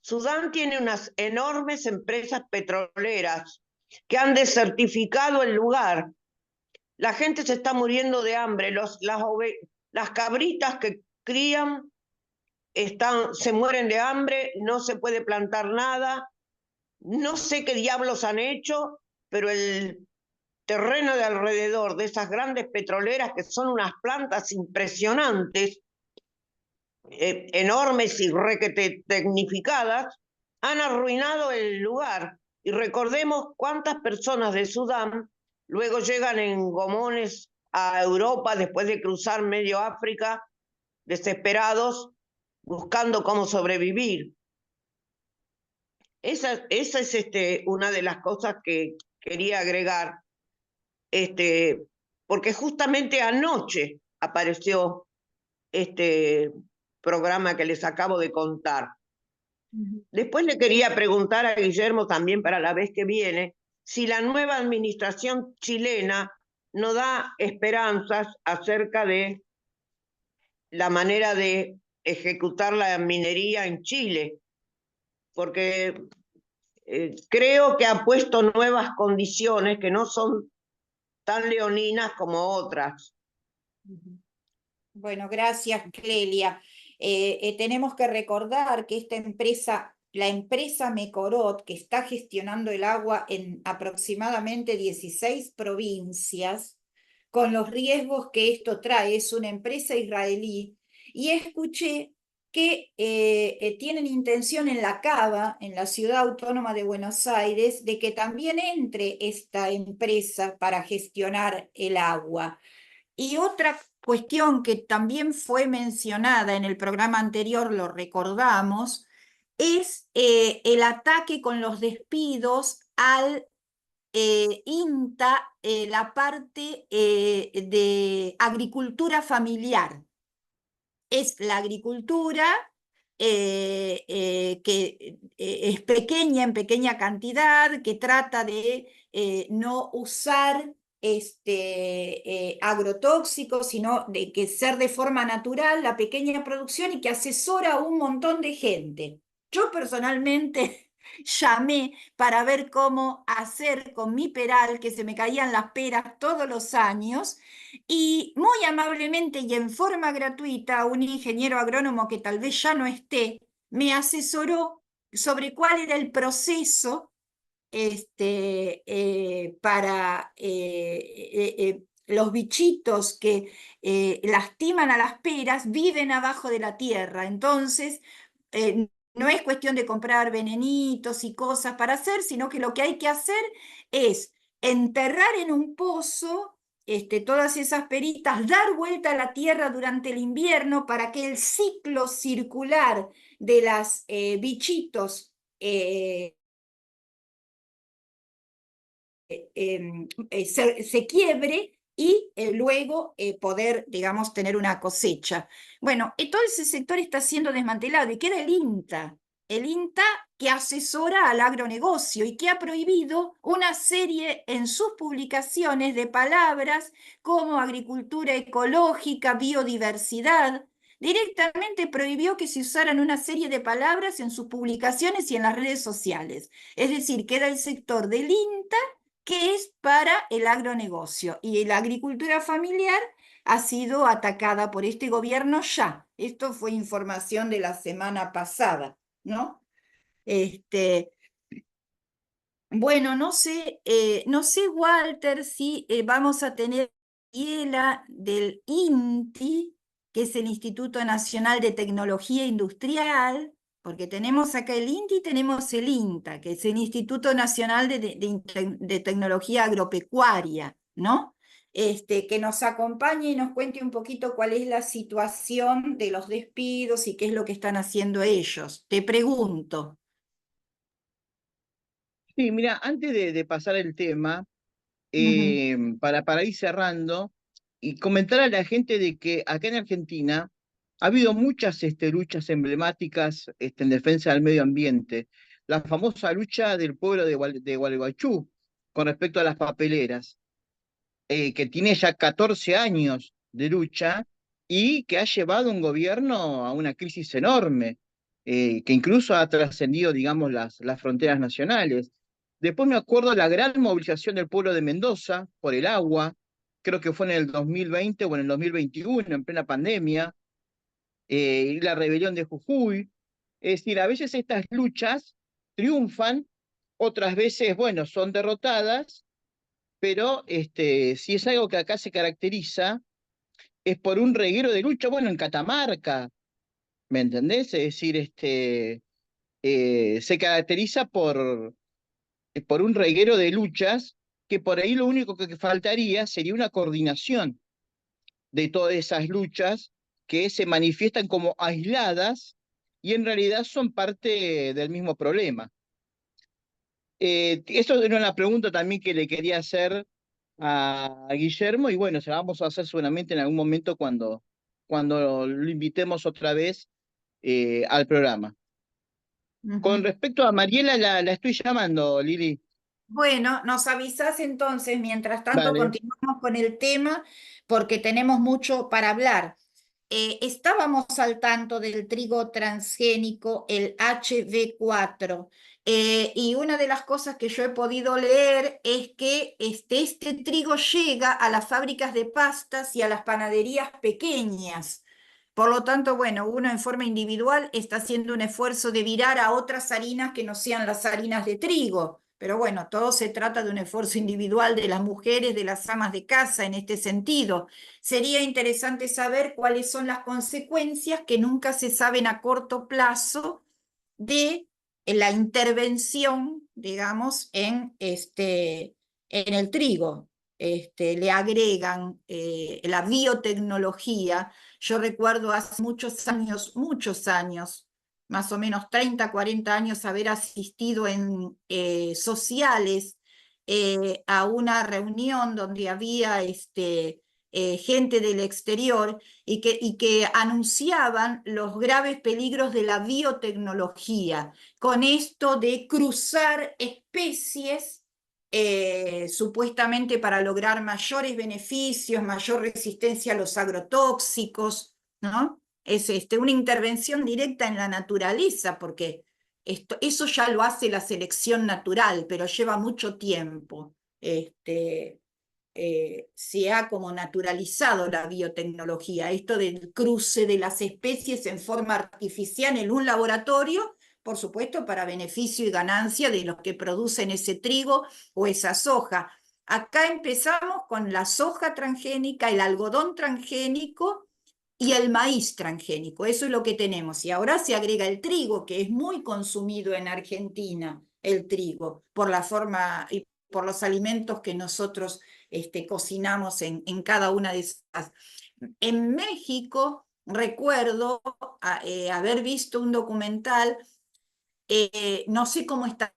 Sudán tiene unas enormes empresas petroleras que han desertificado el lugar. La gente se está muriendo de hambre. Las cabritas que crían se mueren de hambre, no se puede plantar nada. No sé qué diablos han hecho, pero el terreno de alrededor de esas grandes petroleras, que son unas plantas impresionantes, enormes y requete tecnificadas, han arruinado el lugar. Y recordemos cuántas personas de Sudán luego llegan en gomones a Europa después de cruzar medio África, desesperados, buscando cómo sobrevivir. Esa es una de las cosas que quería agregar, porque justamente anoche apareció este programa que les acabo de contar. Después le quería preguntar a Guillermo también para la vez que viene, si la nueva administración chilena no da esperanzas acerca de la manera de ejecutar la minería en Chile, porque creo que ha puesto nuevas condiciones que no son tan leoninas como otras.
Bueno, gracias, Clelia. Tenemos que recordar que esta empresa, la empresa Mecorot, que está gestionando el agua en aproximadamente 16 provincias, con los riesgos que esto trae, es una empresa israelí, y escuché que tienen intención en la Cava, en la Ciudad Autónoma de Buenos Aires, de que también entre esta empresa para gestionar el agua. Y otra cuestión que también fue mencionada en el programa anterior, lo recordamos, es el ataque con los despidos al INTA, la parte de agricultura familiar. Es la agricultura que es pequeña, en pequeña cantidad, que trata de no usar agrotóxicos, sino de que ser de forma natural la pequeña producción y que asesora a un montón de gente. Yo personalmente llamé para ver cómo hacer con mi peral, que se me caían las peras todos los años, y muy amablemente y en forma gratuita, un ingeniero agrónomo que tal vez ya no esté, me asesoró sobre cuál era el proceso para los bichitos que lastiman a las peras, viven abajo de la tierra. Entonces, no es cuestión de comprar venenitos y cosas para hacer, sino que lo que hay que hacer es enterrar en un pozo todas esas peritas, dar vuelta a la tierra durante el invierno para que el ciclo circular de las bichitos se quiebre y luego poder, digamos, tener una cosecha. Bueno, todo ese sector está siendo desmantelado y queda el INTA. El INTA que asesora al agronegocio y que ha prohibido una serie en sus publicaciones de palabras como agricultura ecológica, biodiversidad. Directamente prohibió que se usaran una serie de palabras en sus publicaciones y en las redes sociales. Es decir, que era el sector del INTA que es para el agronegocio, y la agricultura familiar ha sido atacada por este gobierno ya. Esto fue información de la semana pasada, ¿no? Bueno, no sé, Walter, si vamos a tener Mariela del INTI, que es el Instituto Nacional de Tecnología Industrial, porque tenemos acá el INTI y tenemos el INTA, que es el Instituto Nacional de Tecnología Agropecuaria, ¿no? Que nos acompañe y nos cuente un poquito cuál es la situación de los despidos y qué es lo que están haciendo ellos. Te pregunto.
Sí, mira, antes de pasar el tema, para ir cerrando y comentar a la gente de que acá en Argentina ha habido muchas luchas emblemáticas en defensa del medio ambiente. La famosa lucha del pueblo de Gualeguaychú con respecto a las papeleras, que tiene ya 14 años de lucha y que ha llevado un gobierno a una crisis enorme, que incluso ha trascendido, digamos, las fronteras nacionales. Después me acuerdo la gran movilización del pueblo de Mendoza por el agua, creo que fue en el 2020 o en el 2021, en plena pandemia, y la rebelión de Jujuy. Es decir, a veces estas luchas triunfan, otras veces, bueno, son derrotadas, pero si es algo que acá se caracteriza, es por un reguero de lucha, bueno, en Catamarca, ¿me entendés? Es decir, se caracteriza por un reguero de luchas que por ahí lo único que faltaría sería una coordinación de todas esas luchas que se manifiestan como aisladas y en realidad son parte del mismo problema. Eso era una pregunta también que le quería hacer a Guillermo y bueno, se la vamos a hacer seguramente en algún momento cuando lo invitemos otra vez al programa. Con respecto a Mariela, la estoy llamando, Lili.
Bueno, nos avisás entonces, mientras tanto
Dale.
continuamos con el tema, porque tenemos mucho para hablar. Estábamos al tanto del trigo transgénico, el HB4, y una de las cosas que yo he podido leer es que este trigo llega a las fábricas de pastas y a las panaderías pequeñas. Por lo tanto, bueno, uno en forma individual está haciendo un esfuerzo de virar a otras harinas que no sean las harinas de trigo. Pero bueno, todo se trata de un esfuerzo individual de las mujeres, de las amas de casa en este sentido. Sería interesante saber cuáles son las consecuencias que nunca se saben a corto plazo de la intervención, digamos, en el trigo. Le agregan la biotecnología. Yo recuerdo hace muchos años, más o menos 30, 40 años, haber asistido en sociales a una reunión donde había gente del exterior y que anunciaban los graves peligros de la biotecnología, con esto de cruzar especies supuestamente para lograr mayores beneficios, mayor resistencia a los agrotóxicos, ¿no? Es una intervención directa en la naturaleza, porque eso ya lo hace la selección natural, pero lleva mucho tiempo. Se ha como naturalizado la biotecnología, esto del cruce de las especies en forma artificial en un laboratorio, por supuesto para beneficio y ganancia de los que producen ese trigo o esa soja. Acá empezamos con la soja transgénica, el algodón transgénico y el maíz transgénico, eso es lo que tenemos. Y ahora se agrega el trigo, que es muy consumido en Argentina, el trigo, por la forma y por los alimentos que nosotros cocinamos en cada una de esas. En México recuerdo haber visto un documental, no sé cómo está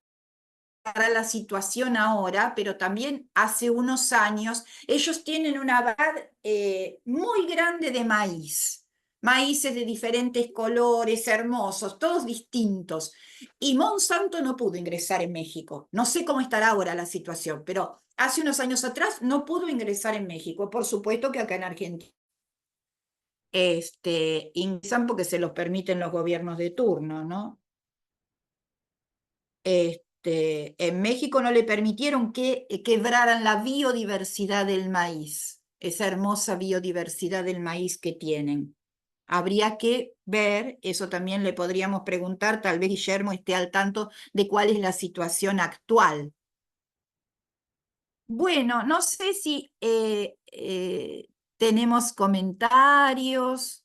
la situación ahora, pero también hace unos años, ellos tienen una variedad muy grande de maíz, maíces de diferentes colores, hermosos, todos distintos. Y Monsanto no pudo ingresar en México. No sé cómo estará ahora la situación, pero hace unos años atrás no pudo ingresar en México. Por supuesto que acá en Argentina ingresan porque se los permiten los gobiernos de turno, ¿no? En México no le permitieron que quebraran la biodiversidad del maíz, esa hermosa biodiversidad del maíz que tienen. Habría que ver, eso también le podríamos preguntar, tal vez Guillermo esté al tanto de cuál es la situación actual. Bueno, no sé si tenemos comentarios.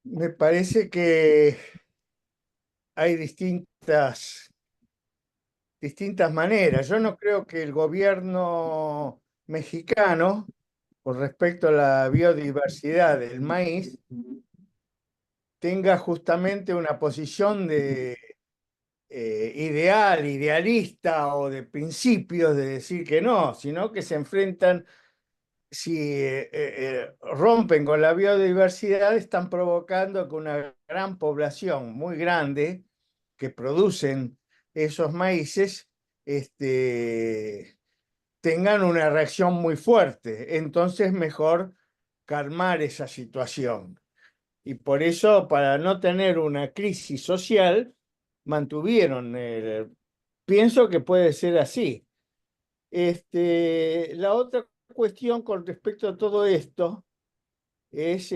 Me parece que hay distintas maneras. Yo no creo que el gobierno mexicano, con respecto a la biodiversidad del maíz, tenga justamente una posición de idealista o de principios de decir que no, sino que se enfrentan, si rompen con la biodiversidad, están provocando que una gran población muy grande que producen esos maíces tengan una reacción muy fuerte. Entonces, mejor calmar esa situación. Y por eso, para no tener una crisis social, mantuvieron pienso que puede ser así. La otra cuestión con respecto a todo esto es,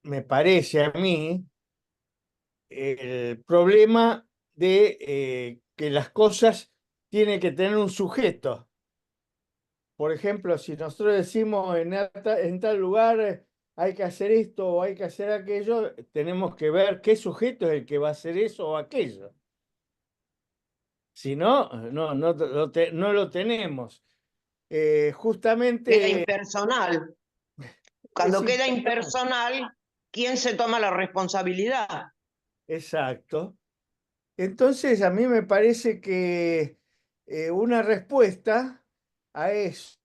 me parece a mí, el problema de que las cosas tienen que tener un sujeto. Por ejemplo, si nosotros decimos en tal lugar hay que hacer esto o hay que hacer aquello, tenemos que ver qué sujeto es el que va a hacer eso o aquello. Si no, no lo tenemos.
Queda
Justamente
impersonal.
es
Cuando queda
impersonal.
impersonal, ¿quién se toma la responsabilidad?
Exacto. Entonces, a mí me parece que una respuesta a eso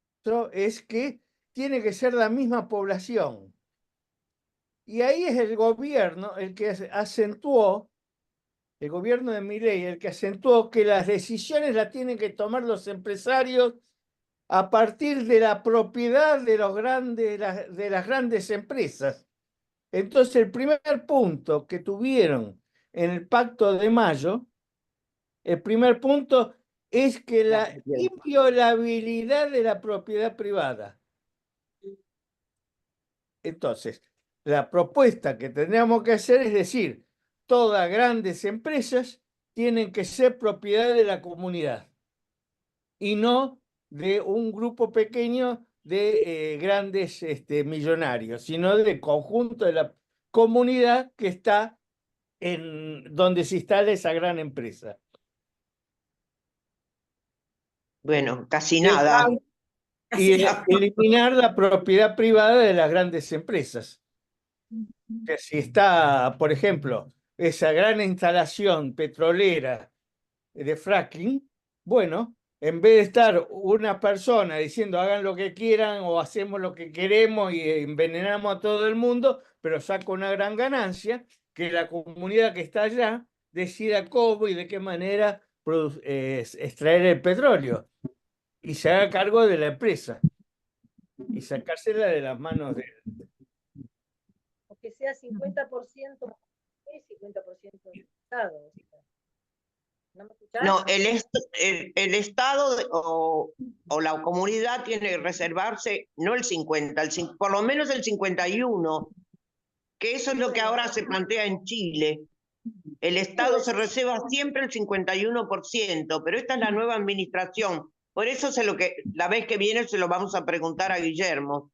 es que tiene que ser la misma población. Y ahí es el gobierno el que acentuó, el gobierno de Milei, el que acentuó que las decisiones las tienen que tomar los empresarios a partir de la propiedad de de las grandes empresas. Entonces, el primer punto que tuvieron en el Pacto de Mayo, el primer punto es que la inviolabilidad de la propiedad privada. Entonces, la propuesta que tendríamos que hacer es decir, todas grandes empresas tienen que ser propiedad de la comunidad y no de un grupo pequeño de grandes millonarios, sino del conjunto de la comunidad que está en donde se instala esa gran empresa.
Bueno, casi nada.
Y eliminar la propiedad privada de las grandes empresas. Que si está, por ejemplo, esa gran instalación petrolera de fracking, bueno, en vez de estar una persona diciendo hagan lo que quieran o hacemos lo que queremos y envenenamos a todo el mundo, pero saca una gran ganancia, que la comunidad que está allá decida cómo y de qué manera extraer el petróleo y se haga cargo de la empresa y sacársela de las manos de...
O que sea 50% y 50% del Estado. O sea, ¿no me escuchás?
No, el Estado o la comunidad tiene que reservarse no el 50, por lo menos el 51, que eso es lo que ahora se plantea en Chile. El Estado se reserva siempre el 51%, pero esta es la nueva administración. Por eso la vez que viene se lo vamos a preguntar a Guillermo.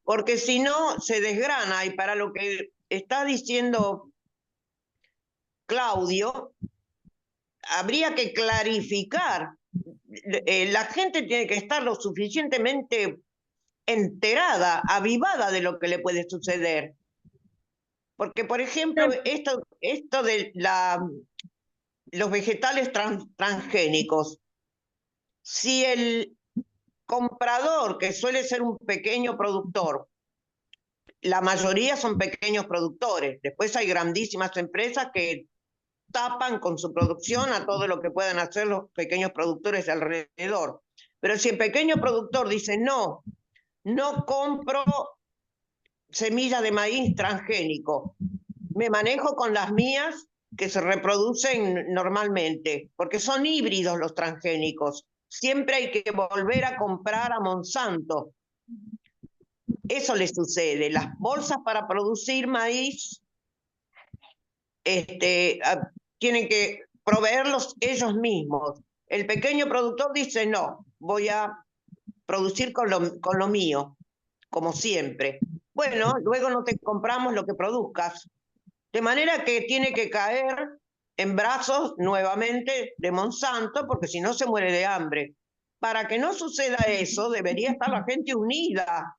Porque si no, se desgrana, y para lo que está diciendo Claudio, habría que clarificar. La gente tiene que estar lo suficientemente enterada, avivada de lo que le puede suceder. Porque, por ejemplo, esto de los vegetales transgénicos. Si el comprador, que suele ser un pequeño productor, la mayoría son pequeños productores, después hay grandísimas empresas que tapan con su producción a todo lo que puedan hacer los pequeños productores de alrededor. Pero si el pequeño productor dice, no, no compro semillas de maíz transgénico, me manejo con las mías que se reproducen normalmente, porque son híbridos los transgénicos. Siempre hay que volver a comprar a Monsanto. Eso le sucede. Las bolsas para producir maíz tienen que proveerlos ellos mismos. El pequeño productor dice, no, voy a producir con lo mío, como siempre. Bueno, luego no te compramos lo que produzcas. De manera que tiene que caer en brazos nuevamente de Monsanto, porque si no se muere de hambre. Para que no suceda eso, debería estar la gente unida,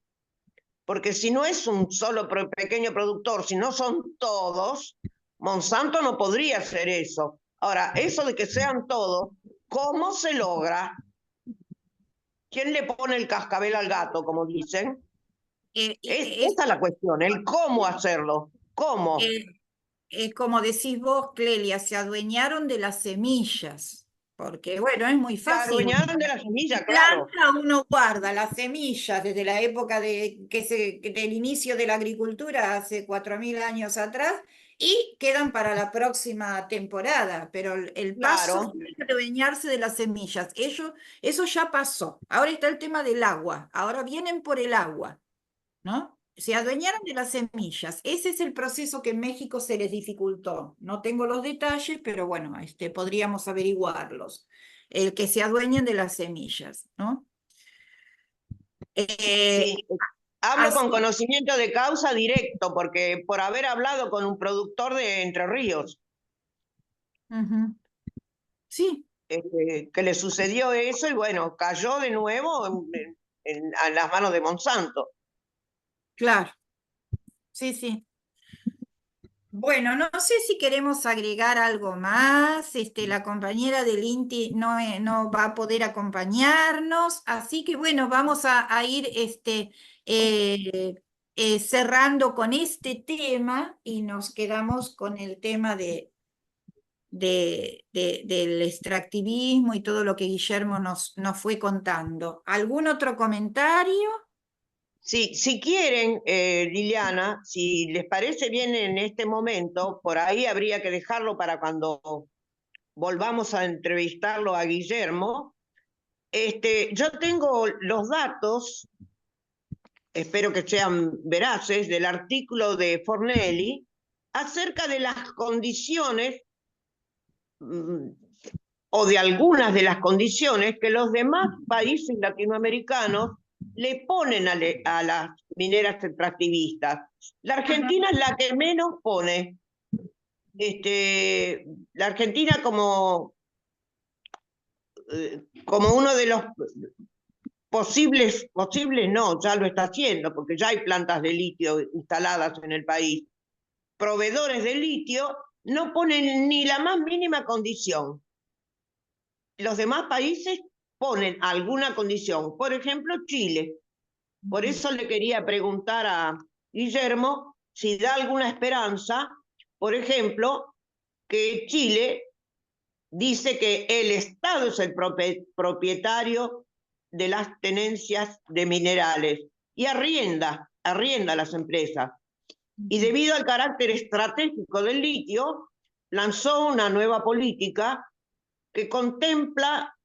porque si no es un solo pequeño productor, si no son todos, Monsanto no podría hacer eso. Ahora, eso de que sean todos, ¿cómo se logra? ¿Quién le pone el cascabel al gato, como dicen? Esta es la cuestión, el cómo hacerlo. ¿Cómo?
Como decís vos, Clelia, se adueñaron de las semillas, porque bueno, es muy
Se
fácil.
adueñaron de la semilla, claro.
Planta, uno guarda las semillas desde la época del inicio de la agricultura, hace 4.000 años atrás, y quedan para la próxima temporada, pero el paso
Claro.
es adueñarse de las semillas. Eso ya pasó. Ahora está el tema del agua, ahora vienen por el agua, ¿no? Se adueñaron de las semillas. Ese es el proceso que en México se les dificultó. No tengo los detalles, pero bueno, podríamos averiguarlos. El que se adueñen de las semillas, ¿no?
Sí, hablo con
Así,
conocimiento de causa directo, porque por haber hablado con un productor de Entre Ríos,
ujú. Sí,
que le sucedió eso y bueno, cayó de nuevo a las manos de Monsanto.
claro. Sí, sí. Bueno, no sé si queremos agregar algo más. La compañera del INTI no va a poder acompañarnos, así que bueno, vamos a ir cerrando con este tema y nos quedamos con el tema del extractivismo y todo lo que Guillermo nos fue contando. ¿Algún otro comentario?
Sí, si quieren, Liliana, si les parece bien en este momento, por ahí habría que dejarlo para cuando volvamos a entrevistarlo a Guillermo. Yo tengo los datos, espero que sean veraces, del artículo de Fornelli acerca de las condiciones o de algunas de las condiciones que los demás países latinoamericanos le ponen a las mineras extractivistas. La Argentina es la que menos pone. La Argentina como uno de los posibles no, ya lo está haciendo, porque ya hay plantas de litio instaladas en el país. Proveedores de litio no ponen ni la más mínima condición. Los demás países ponen alguna condición, por ejemplo, Chile. Por eso le quería preguntar a Guillermo si da alguna esperanza, por ejemplo, que Chile dice que el Estado es el propietario de las tenencias de minerales y arrienda a las empresas. Y debido al carácter estratégico del litio, lanzó una nueva política que contempla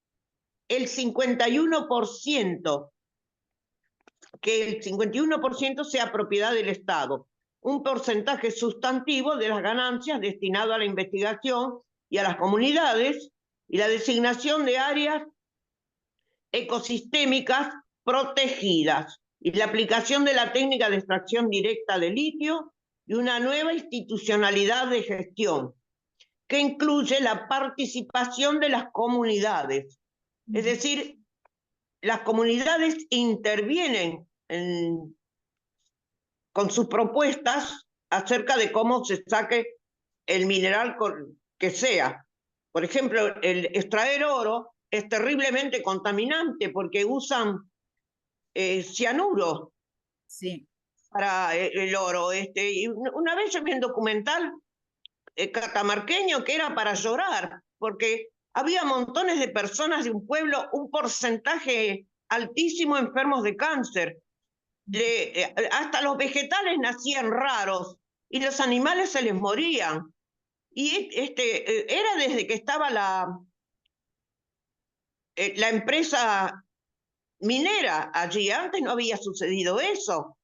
el 51%, que el 51% sea propiedad del Estado, un porcentaje sustantivo de las ganancias destinado a la investigación y a las comunidades, y la designación de áreas ecosistémicas protegidas, y la aplicación de la técnica de extracción directa de litio, y una nueva institucionalidad de gestión, que incluye la participación de las comunidades. Es decir, las comunidades intervienen con sus propuestas acerca de cómo se saque el mineral que sea. Por ejemplo, el extraer oro es terriblemente contaminante porque usan cianuro
Sí.
para el oro. Y una vez yo vi un documental catamarqueño que era para llorar, porque había montones de personas de un pueblo, un porcentaje altísimo enfermos de cáncer. Hasta los vegetales nacían raros y los animales se les morían. Y era desde que estaba la empresa minera allí. Antes no había sucedido eso.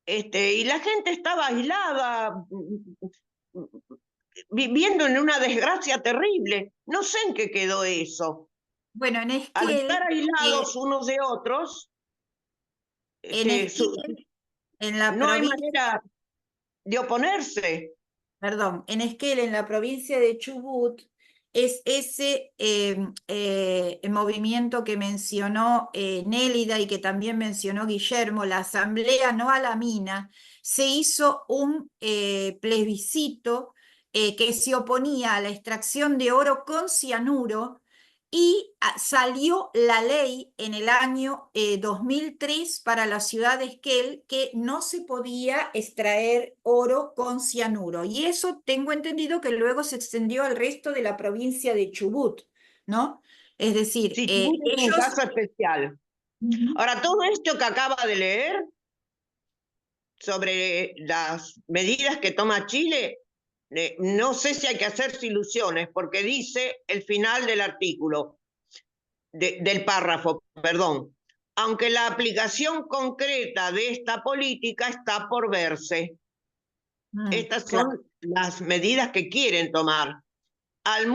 Y la gente estaba aislada, viviendo en una desgracia terrible. No sé en qué quedó eso.
Bueno, en
Al
Esquel,
estar aislados unos de otros,
en Esquel, en la
no hay
provincia,
manera de oponerse.
perdón, en Esquel, en la provincia de Chubut, es ese movimiento que mencionó Nélida y que también mencionó Guillermo, la asamblea no a la mina, se hizo un plebiscito que se oponía a la extracción de oro con cianuro y salió la ley en el año 2003 para la ciudad de Esquel que no se podía extraer oro con cianuro. Y eso tengo entendido que luego se extendió al resto de la provincia de Chubut, ¿no? Es decir,
Sí, Chubut es un
ellos...
caso especial.
Ujú.
Ahora, todo esto que acaba de leer sobre las medidas que toma Chile, no sé si hay que hacerse ilusiones, porque dice el final del artículo, del párrafo, perdón. Aunque la aplicación concreta de esta política está por verse. Estas
Claro.
son las medidas que quieren tomar. Al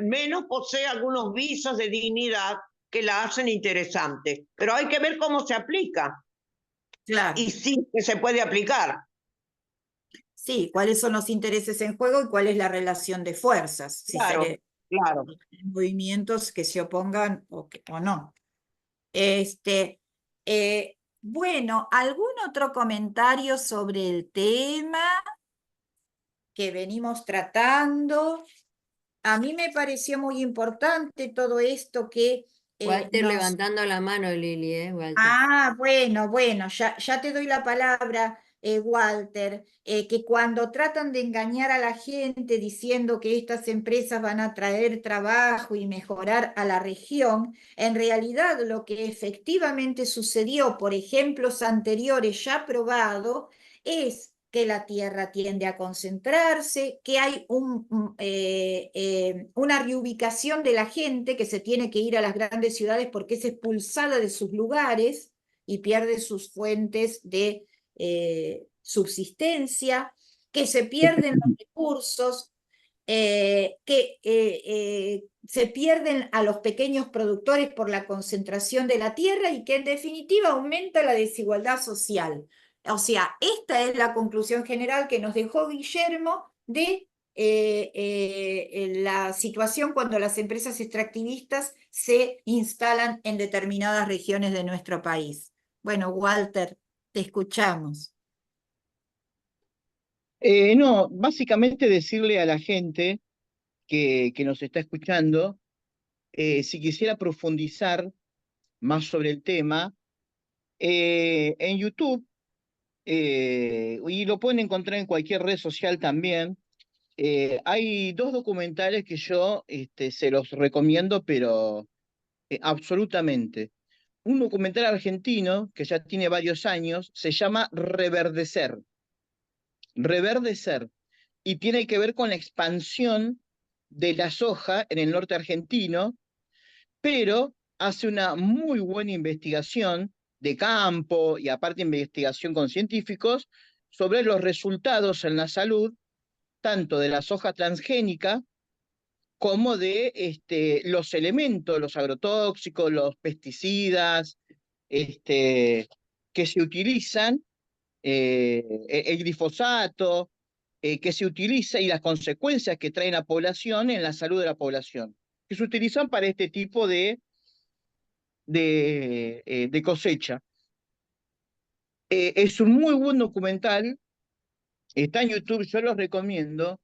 menos posee algunos visos de dignidad que la hacen interesante. Pero hay que ver cómo se aplica.
Claro,
Y sí que se puede aplicar.
sí, cuáles son los intereses en juego y cuál es la relación de fuerzas, si
Claro, claro.
movimientos que se opongan o no. Bueno, ¿algún otro comentario sobre el tema que venimos tratando? A mí me pareció muy importante todo esto que
Walter
nos...
levantando la mano, Lili, Walter.
Ah, bueno, ya te doy la palabra, Walter, que cuando tratan de engañar a la gente diciendo que estas empresas van a traer trabajo y mejorar a la región, en realidad lo que efectivamente sucedió por ejemplos anteriores ya probado es que la tierra tiende a concentrarse, que hay una reubicación de la gente que se tiene que ir a las grandes ciudades porque es expulsada de sus lugares y pierde sus fuentes de subsistencia, que se pierden los recursos, que se pierden a los pequeños productores por la concentración de la tierra y que en definitiva aumenta la desigualdad social. O sea, esta es la conclusión general que nos dejó Guillermo de la situación cuando las empresas extractivistas se instalan en determinadas regiones de nuestro país. Bueno, Walter, te escuchamos.
No, básicamente decirle a la gente que nos está escuchando, si quisiera profundizar más sobre el tema, en YouTube, y lo pueden encontrar en cualquier red social también, hay dos documentales que yo se los recomiendo, pero absolutamente. Un documental argentino que ya tiene varios años, se llama Reverdecer. Reverdecer. Y tiene que ver con la expansión de la soja en el norte argentino, pero hace una muy buena investigación de campo y aparte investigación con científicos sobre los resultados en la salud, tanto de la soja transgénica como de los elementos, los agrotóxicos, los pesticidas, que se utilizan, el glifosato, que se utiliza y las consecuencias que trae la población en la salud de la población, que se utilizan para este tipo de cosecha. Es un muy buen documental, está en YouTube, yo los recomiendo.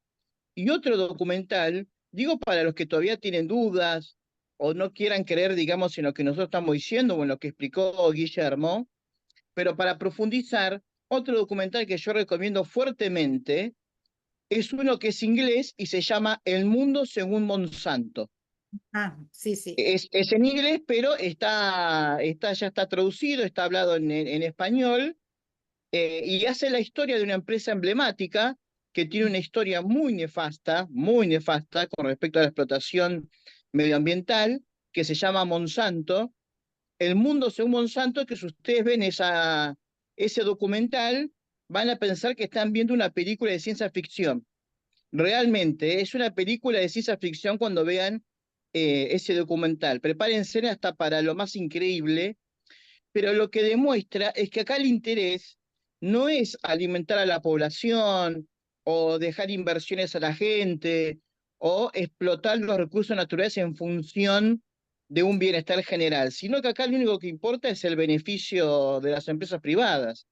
Y otro documental Digo para los que todavía tienen dudas o no quieran creer, digamos, en lo que nosotros estamos diciendo o en lo que explicó Guillermo, pero para profundizar, otro documental que yo recomiendo fuertemente es uno que es inglés y se llama El mundo según Monsanto.
Ah, sí, sí.
Es en inglés, pero ya está traducido, está hablado en español, y hace la historia de una empresa emblemática que tiene una historia muy nefasta con respecto a la explotación medioambiental, que se llama Monsanto. El mundo según Monsanto, que si ustedes ven ese documental, van a pensar que están viendo una película de ciencia ficción. Realmente es una película de ciencia ficción cuando vean ese documental. Prepárense hasta para lo más increíble, pero lo que demuestra es que acá el interés no es alimentar a la población o dejar inversiones a la gente o explotar los recursos naturales en función de un bienestar general, sino que acá lo único que importa es el beneficio de las empresas privadas.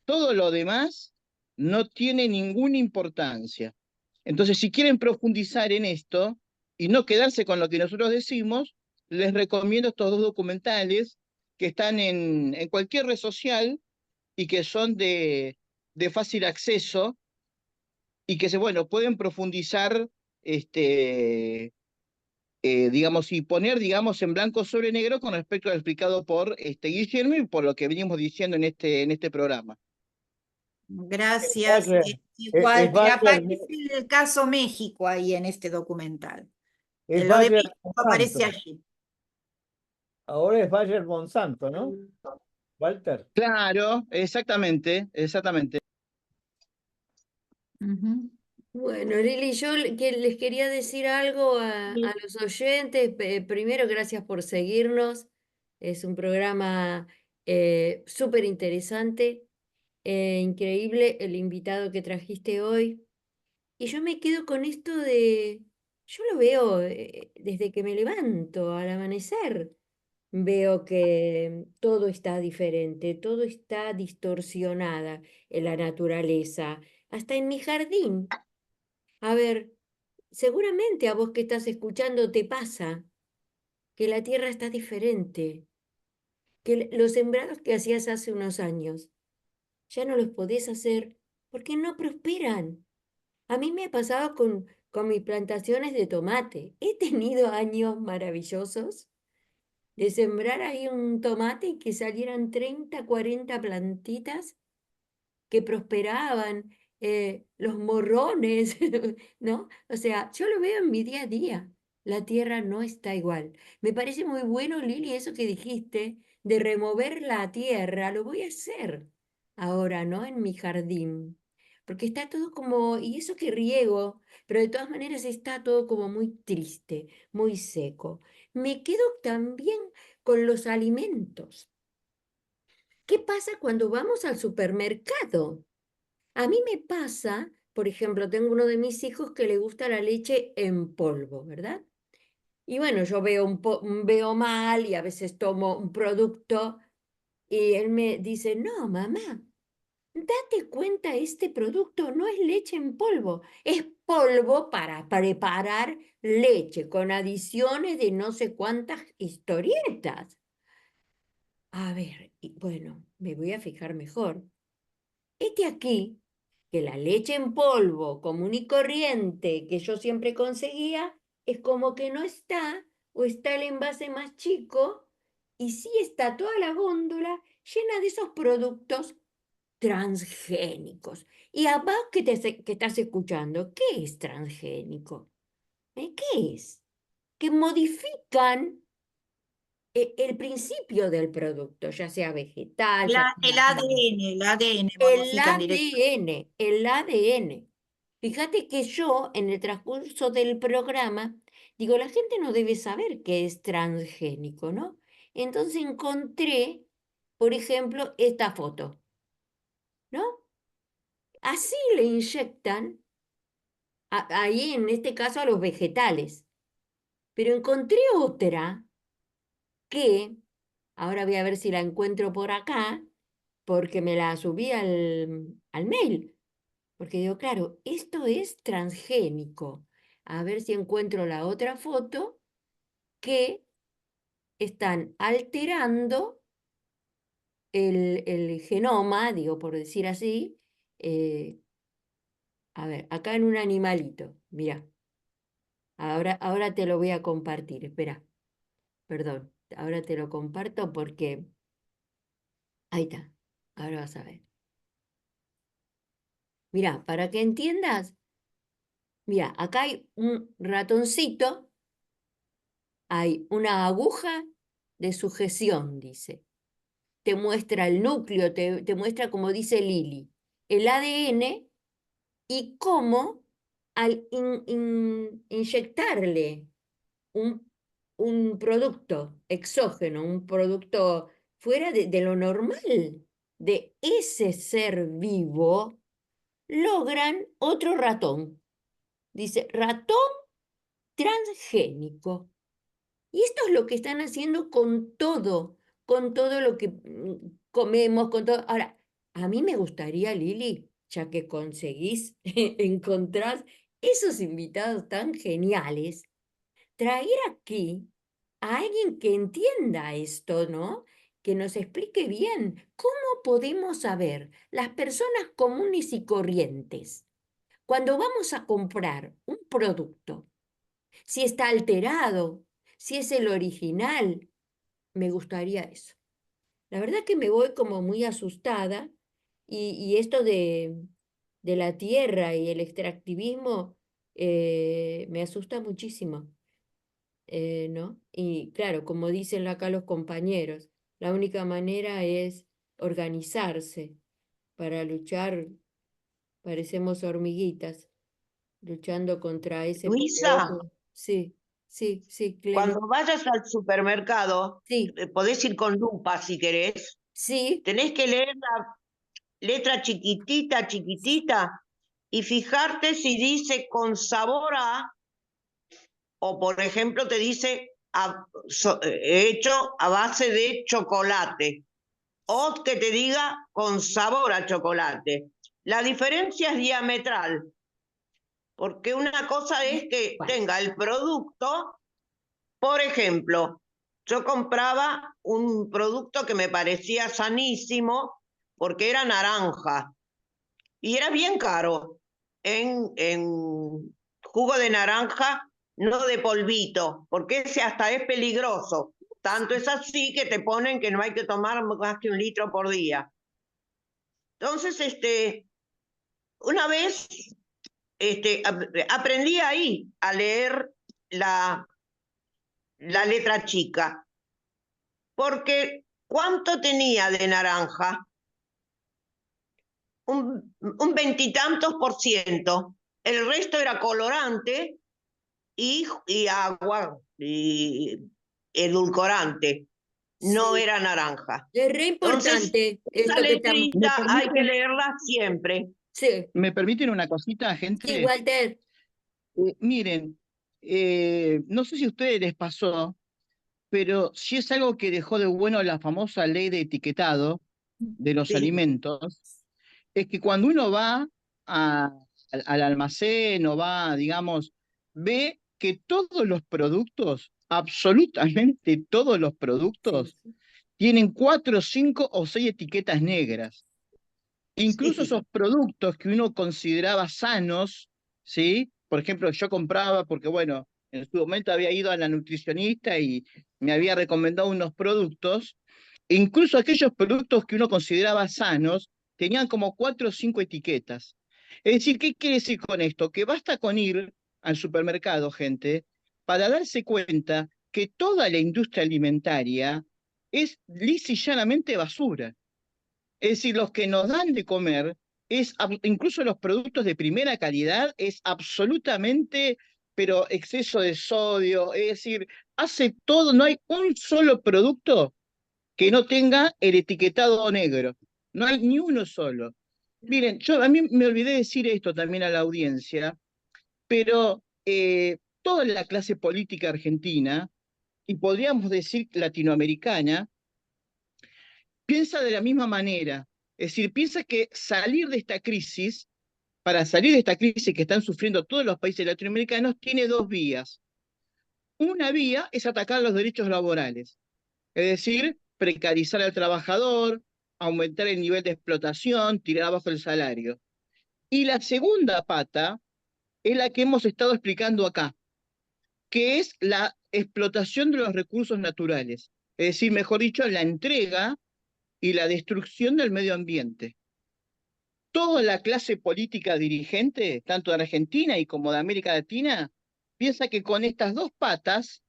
Todo lo demás no tiene ninguna importancia. Entonces, si quieren profundizar en esto y no quedarse con lo que nosotros decimos, les recomiendo estos dos documentales que están en cualquier red social y que son de fácil acceso y que bueno, pueden profundizar, digamos, y poner, digamos, en blanco sobre negro con respecto a lo explicado por Guillermo y por lo que venimos diciendo en este programa.
Gracias.
Bayer, es
Igual,
Bayer,
aparece el caso México ahí en este documental.
es
Lo de
Bayer
México aparece
Monsanto.
allí.
Ahora es Bayer Monsanto, ¿no? Walter.
Claro, exactamente, exactamente.
Ujú.
Bueno, Lili, yo les quería decir algo a los oyentes. Primero, gracias por seguirnos. Es un programa súper interesante, increíble el invitado que trajiste hoy. Y yo me quedo con esto yo lo veo desde que me levanto al amanecer. Veo que todo está diferente, todo está distorsionada en la naturaleza, hasta en mi jardín. A ver, seguramente a vos que estás escuchando te pasa que la tierra está diferente, que los sembrados que hacías hace unos años ya no los podés hacer porque no prosperan. A mí me ha pasado con mis plantaciones de tomate. He tenido años maravillosos de sembrar ahí un tomate y que salieran 30, 40 plantitas que prosperaban, los morrones, ¿no? O sea, yo lo veo en mi día a día. La tierra no está igual. Me parece muy bueno, Lili, eso que dijiste de remover la tierra. Lo voy a hacer ahora, ¿no? En mi jardín. Porque está todo como, y eso que riego, pero de todas maneras está todo como muy triste, muy seco. Me quedo también con los alimentos. ¿Qué pasa cuando vamos al supermercado? A mí me pasa, por ejemplo, tengo uno de mis hijos que le gusta la leche en polvo, ¿verdad? Y bueno, yo veo mal y a veces tomo un producto y él me dice, no, mamá, date cuenta, este producto no es leche en polvo, es polvo para preparar leche con adiciones de no sé cuántas historietas. A ver, y bueno, me voy a fijar mejor. Este aquí, que la leche en polvo común y corriente que yo siempre conseguía, es como que no está, o está el envase más chico, y sí está toda la góndola llena de esos productos transgénicos. Y a vos que estás escuchando, ¿qué es transgénico? ¿Qué es? Que modifican el principio del producto, ya sea vegetal, ya
El
sea
ADN modifican directamente.
El ADN. Fíjate que yo, en el transcurso del programa, digo, la gente no debe saber que es transgénico, ¿no? Entonces encontré, por ejemplo, esta foto, ¿no? Así le inyectan, ahí en este caso a los vegetales. Pero encontré otra que, ahora voy a ver si la encuentro por acá, porque me la subí al mail. Porque digo, claro, esto es transgénico. a ver si encuentro la otra foto, que están alterando el genoma, digo por decir así, a ver, acá en un animalito, mira, ahora te lo voy a compartir, espera, perdón, ahora te lo comparto porque, ahí está, ahora vas a ver. Mira, para que entiendas, mira, acá hay un ratoncito, hay una aguja de sujeción, dice. Te muestra el núcleo, te muestra, como dice Lili, el ADN y cómo al inyectarle un producto exógeno, un producto fuera de lo normal de ese ser vivo, logran otro ratón. Dice, ratón transgénico. Y esto es lo que están haciendo con todo lo que comemos, con todo. Ahora, a mí me gustaría, Lili, ya que conseguís encontrar esos invitados tan geniales, traer aquí a alguien que entienda esto, ¿no? Que nos explique bien cómo podemos saber, las personas comunes y corrientes, cuando vamos a comprar un producto, si está alterado, si es el original. Me gustaría eso. La verdad que me voy como muy asustada y esto de la tierra y el extractivismo me asusta muchísimo, ¿no? Y claro, como dicen acá los compañeros, la única manera es organizarse para luchar, parecemos hormiguitas, luchando contra ese
Luisa,
poderoso. Sí, sí, sí, Glenny.
cuando vayas al supermercado,
Sí,
podés ir con lupa si querés.
sí,
Tenés que leer la letra chiquitita, chiquitita, y fijarte si dice con sabor a, o por ejemplo te dice hecho a base de chocolate, o que te diga con sabor a chocolate. La diferencia es diametral, porque una cosa es que
¿cuál?
tenga el producto, por ejemplo, yo compraba un producto que me parecía sanísimo porque era naranja y era bien caro en jugo de naranja, no de polvito, porque ese hasta es peligroso. Tanto es así que te ponen que no hay que tomar más que 1 litro por día. Entonces, una vez aprendí ahí a leer la letra chica, porque ¿cuánto tenía de naranja? Un 20 y tantos %. El resto era colorante y agua y edulcorante. No
Sí,
era naranja.
es re
Entonces,
importante
esa
esto que estamos.
¿Me
letrita hay que
permiten,
leerla siempre.
Sí,
me permiten una cosita,
sí,
gente?
Walter.
Miren, no sé si a ustedes les pasó, pero sí es algo que dejó de bueno la famosa ley de etiquetado de los
Sí,
alimentos, es que cuando uno va al almacén o va, digamos, ve que todos los productos, absolutamente todos los
Sí,
productos,
sí,
tienen 4, 5 o 6 etiquetas negras. Incluso
sí.
esos productos que uno consideraba sanos, ¿sí? Por ejemplo, yo compraba, porque bueno, en su momento había ido a la nutricionista y me había recomendado unos productos, e incluso aquellos productos que uno consideraba sanos, tenían como 4 o 5 etiquetas. Es decir, ¿qué quiere decir con esto? Que basta con ir al supermercado, gente, para darse cuenta que toda la industria alimentaria es lisa y llanamente basura. Es decir, los que nos dan de comer, incluso los productos de primera calidad, es absolutamente, pero exceso de sodio, es decir, hace todo, no hay un solo producto que no tenga el etiquetado negro, no hay ni uno solo. Miren, a mí me olvidé decir esto también a la audiencia, pero toda la clase política argentina, y podríamos decir latinoamericana, piensa de la misma manera. Es decir, piensa que salir de esta crisis para salir de esta crisis que están sufriendo todos los países latinoamericanos, tiene dos vías. Una vía es atacar los derechos laborales, es decir, precarizar al trabajador, aumentar el nivel de explotación, tirar abajo el salario. Y la segunda pata es la que hemos estado explicando acá, que es la explotación de los recursos naturales, es decir, mejor dicho, la entrega y la destrucción del medio ambiente. Toda la clase política dirigente, tanto de Argentina y como de América Latina, piensa que con estas dos patas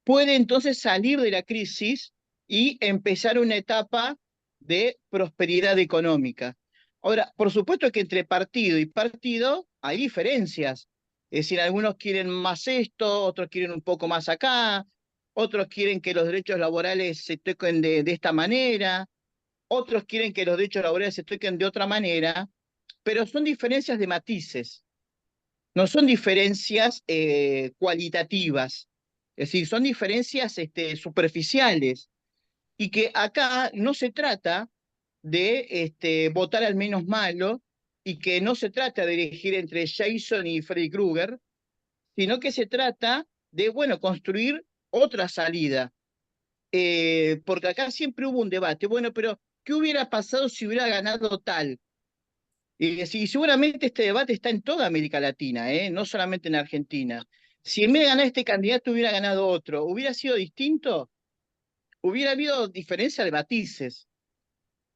puede entonces salir de la crisis y empezar una etapa de prosperidad económica. Ahora, por supuesto que entre partido y partido hay diferencias. Es decir, algunos quieren más esto, otros quieren un poco más acá, otros quieren que los derechos laborales se toquen de esta manera, otros quieren que los derechos laborales se toquen de otra manera, pero son diferencias de matices, no son diferencias cualitativas, es decir, son diferencias superficiales, y que acá no se trata de votar al menos malo, y que no se trata de elegir entre Jason y Freddy Krueger, sino que se trata de, bueno, construir otra salida. Porque acá siempre hubo un debate, bueno, pero ¿qué hubiera pasado si hubiera ganado tal? Y seguramente este debate está en toda América Latina, no solamente en Argentina. Si en vez de ganar este candidato hubiera ganado otro, ¿hubiera sido distinto? Hubiera habido diferencia de matices,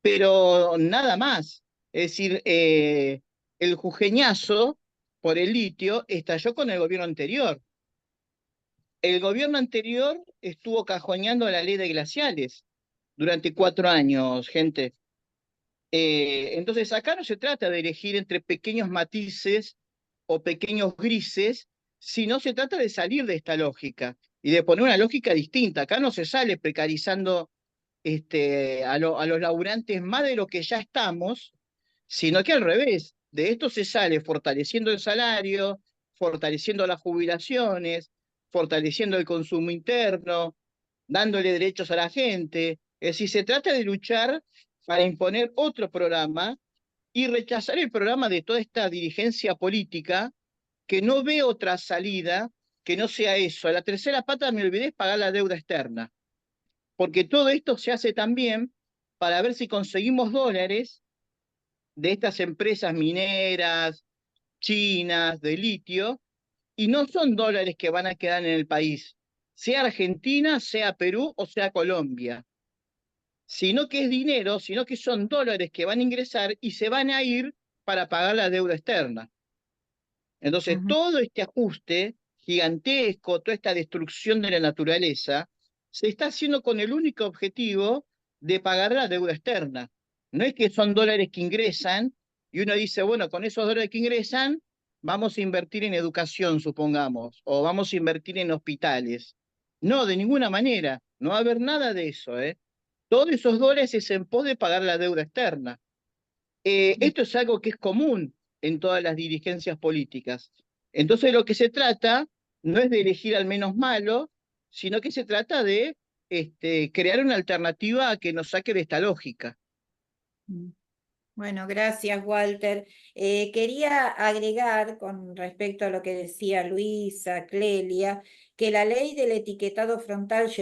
pero nada más. Es decir, el jujeñazo por el litio estalló con el gobierno anterior. El gobierno anterior estuvo cajoneando la ley de glaciales durante 4 años, gente. Entonces acá no se trata de elegir entre pequeños matices o pequeños grises, sino se trata de salir de esta lógica y de poner una lógica distinta. Acá no se sale precarizando a los laburantes más de lo que ya estamos, sino que al revés, de esto se sale fortaleciendo el salario, fortaleciendo las jubilaciones, fortaleciendo el consumo interno, dándole derechos a la gente. Es decir, se trata de luchar para imponer otro programa y rechazar el programa de toda esta dirigencia política que no ve otra salida que no sea eso. La tercera pata, me olvidé, es pagar la deuda externa, porque todo esto se hace también para ver si conseguimos dólares de estas empresas mineras, chinas, de litio, y no son dólares que van a quedar en el país, sea Argentina, sea Perú o sea Colombia, sino que es dinero, sino que son dólares que van a ingresar y se van a ir para pagar la deuda externa. Entonces, todo este ajuste gigantesco, toda esta destrucción de la naturaleza, se está haciendo con el único objetivo de pagar la deuda externa. No es que son dólares que ingresan y uno dice, bueno, con esos dólares que ingresan, vamos a invertir en educación, supongamos, o vamos a invertir en hospitales. No, de ninguna manera, no va a haber nada de eso, ¿eh? Todos esos dólares es en pos de pagar la deuda externa. Esto es algo que es común en todas las dirigencias políticas. Entonces lo que se trata no es de elegir al menos malo, sino que se trata de crear una alternativa que nos saque de esta lógica.
Bueno, gracias, Walter. Quería agregar con respecto a lo que decía Luisa, Clelia, que la ley del etiquetado frontal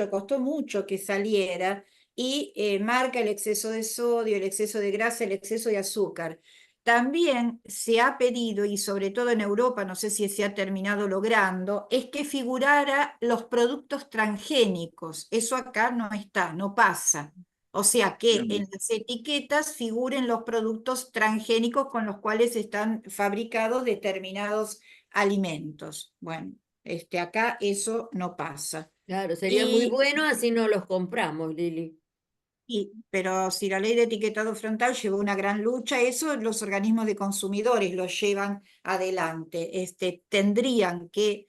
costó mucho que saliera y marca el exceso de sodio, el exceso de grasa, el exceso de azúcar. También se ha pedido, y sobre todo en Europa, no sé si se ha terminado logrando, es que figurara los productos transgénicos. Eso acá no está, no pasa. O sea, que en las etiquetas figuren los productos transgénicos con los cuales están fabricados determinados alimentos. Bueno, acá eso no pasa.
Claro, sería muy bueno, así no los compramos, Lili.
Pero si la ley de etiquetado frontal llevó una gran lucha, eso los organismos de consumidores lo llevan adelante. Tendrían que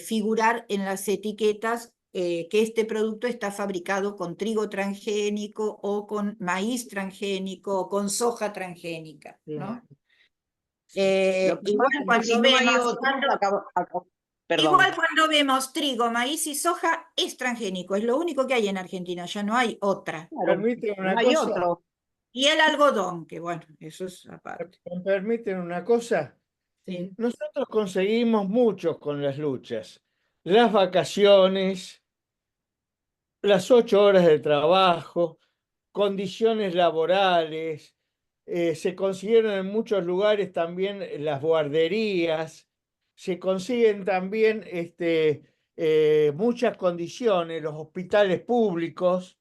figurar en las etiquetas que este producto está fabricado con trigo transgénico o con maíz transgénico o con soja transgénica, ¿no? Igual cuando Igual cuando vemos trigo, maíz y soja, es transgénico, es lo único que hay en Argentina, ya no hay otra.
Permite una
No hay
cosa.
otro.
Y el algodón, que bueno, eso es aparte.
¿Me permiten una cosa?
Sí.
Nosotros conseguimos mucho con las luchas. Las vacaciones, las 8 horas de trabajo, condiciones laborales, se consiguieron en muchos lugares también las guarderías, se consiguen también muchas condiciones, los hospitales públicos,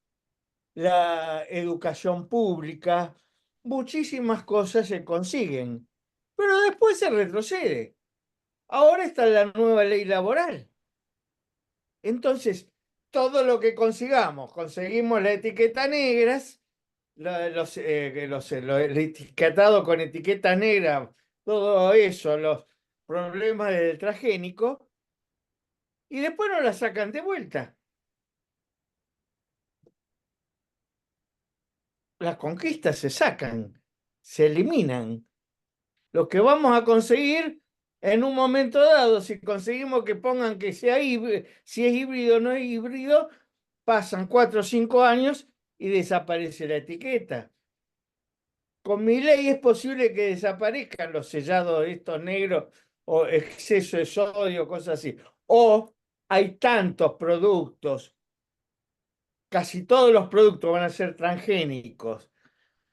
la educación pública, muchísimas cosas se consiguen, pero después se retrocede. Ahora está la nueva ley laboral. Entonces, todo lo que consigamos, conseguimos la etiqueta negras, el etiquetado con etiqueta negra, todo eso, los problemas del transgénico, y después nos la sacan de vuelta. Las conquistas se sacan, se eliminan. Lo que vamos a conseguir en un momento dado, si conseguimos que pongan que sea híbrido, si es híbrido o no es híbrido, pasan 4 o 5 años y desaparece la etiqueta. Con mi ley es posible que desaparezcan los sellados estos negros o exceso de sodio, cosas así. O hay tantos productos, casi todos los productos van a ser transgénicos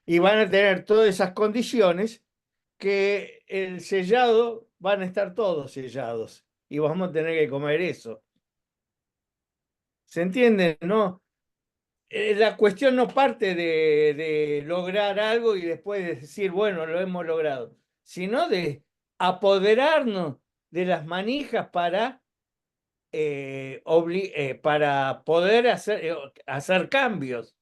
y van a tener todas esas condiciones que el sellado van a estar todos sellados y vamos a tener que comer eso. ¿Se entiende? ¿No? La cuestión no parte de lograr algo y después de decir, bueno, lo hemos logrado, sino de apoderarnos de las manijas para poder hacer cambios.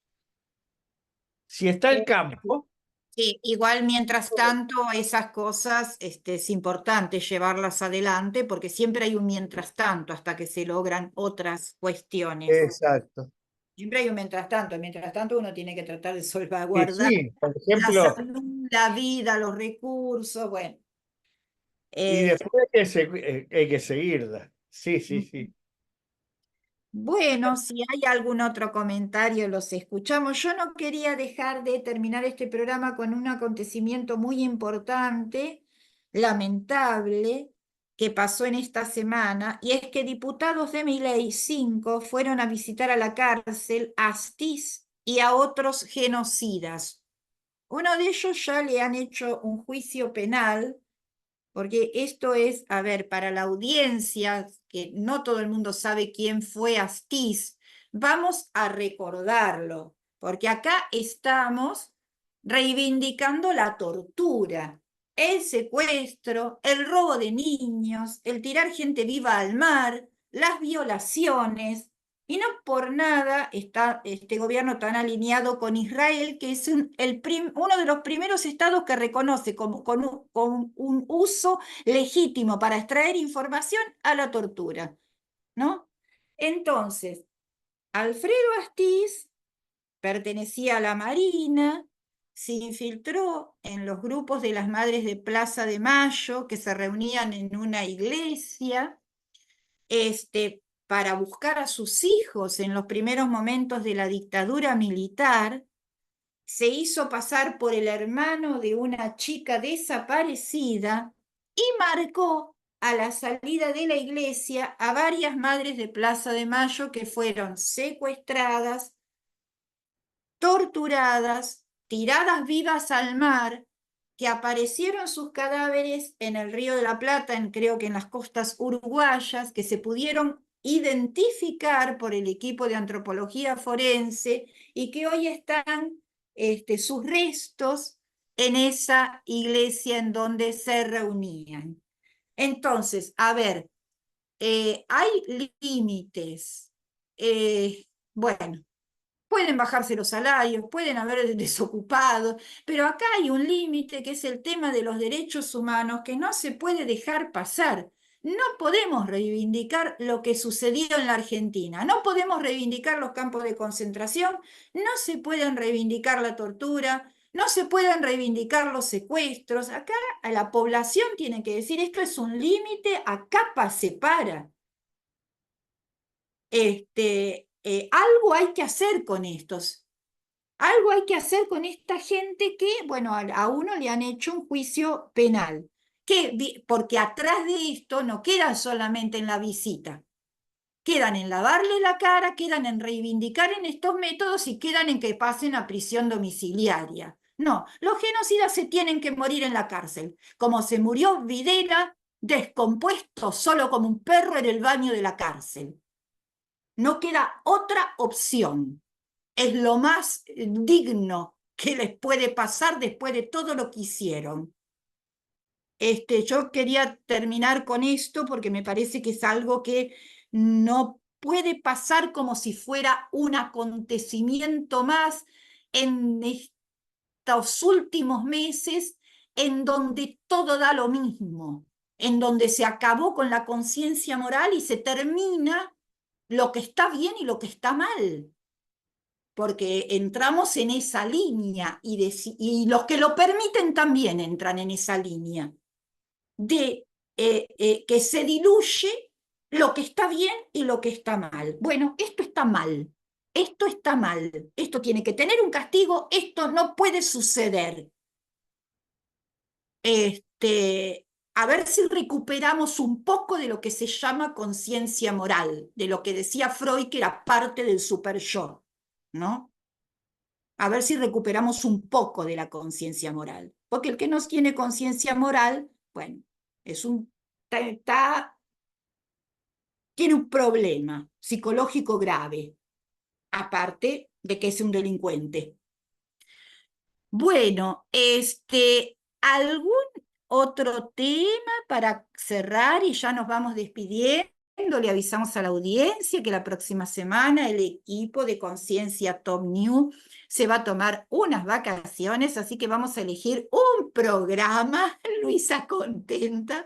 Si está el campo,
Sí, igual mientras tanto esas cosas es importante llevarlas adelante porque siempre hay un mientras tanto hasta que se logran otras cuestiones.
exacto.
Siempre hay un mientras tanto uno tiene que tratar de
Y
salvaguardar
sí, por
la
ejemplo,
salud, la vida, los recursos, bueno.
y después hay que seguirla. Sí, sí, sí.
Bueno, si hay algún otro comentario, los escuchamos. Yo no quería dejar de terminar este programa con un acontecimiento muy importante, lamentable, que pasó en esta semana, y es que diputados de Milei, 5, fueron a visitar a la cárcel a Astiz y a otros genocidas. Uno de ellos ya le han hecho un juicio penal porque esto es, a ver, para la audiencia, que no todo el mundo sabe quién fue Astiz, vamos a recordarlo, porque acá estamos reivindicando la tortura, el secuestro, el robo de niños, el tirar gente viva al mar, las violaciones, y no por nada está este gobierno tan alineado con Israel, que es uno de los primeros estados que reconoce con un uso legítimo para extraer información a la tortura, ¿no? Entonces, Alfredo Astiz pertenecía a la Marina, se infiltró en los grupos de las Madres de Plaza de Mayo que se reunían en una iglesia, para buscar a sus hijos en los primeros momentos de la dictadura militar, se hizo pasar por el hermano de una chica desaparecida y marcó a la salida de la iglesia a varias madres de Plaza de Mayo que fueron secuestradas, torturadas, tiradas vivas al mar, que aparecieron sus cadáveres en el Río de la Plata, creo que en las costas uruguayas, que se pudieron identificar por el equipo de antropología forense y que hoy están sus restos en esa iglesia en donde se reunían. Entonces, a ver, hay límites. Bueno, pueden bajarse los salarios, pueden haber desocupados, pero acá hay un límite que es el tema de los derechos humanos que no se puede dejar pasar. No podemos reivindicar lo que sucedió en la Argentina, no podemos reivindicar los campos de concentración, no se pueden reivindicar la tortura, no se pueden reivindicar los secuestros. Acá a la población tiene que decir, esto es un límite, acá se para. Algo hay que hacer con estos. Algo hay que hacer con esta gente que, bueno, a uno le han hecho un juicio penal. Porque atrás de esto no quedan solamente en la visita, quedan en lavarle la cara, quedan en reivindicar en estos métodos y quedan en que pasen a prisión domiciliaria. No, los genocidas se tienen que morir en la cárcel, como se murió Videla, descompuesto solo como un perro en el baño de la cárcel. No queda otra opción. Es lo más digno que les puede pasar después de todo lo que hicieron. Yo quería terminar con esto porque me parece que es algo que no puede pasar como si fuera un acontecimiento más en estos últimos meses en donde todo da lo mismo, en donde se acabó con la conciencia moral y se termina lo que está bien y lo que está mal, porque entramos en esa línea y los que lo permiten también entran en esa línea de que se diluye lo que está bien y lo que está mal. Bueno, esto está mal, esto tiene que tener un castigo, esto no puede suceder. A ver si recuperamos un poco de lo que se llama conciencia moral, de lo que decía Freud que era parte del super yo, ¿no? A ver si recuperamos un poco de la conciencia moral, porque el que no tiene conciencia moral, bueno, tiene un problema psicológico grave, aparte de que es un delincuente. Bueno, ¿algún otro tema para cerrar y ya nos vamos despidiendo? Le avisamos a la audiencia que la próxima semana el equipo de Conciencia Top New se va a tomar unas vacaciones, así que vamos a elegir un programa, Luisa contenta,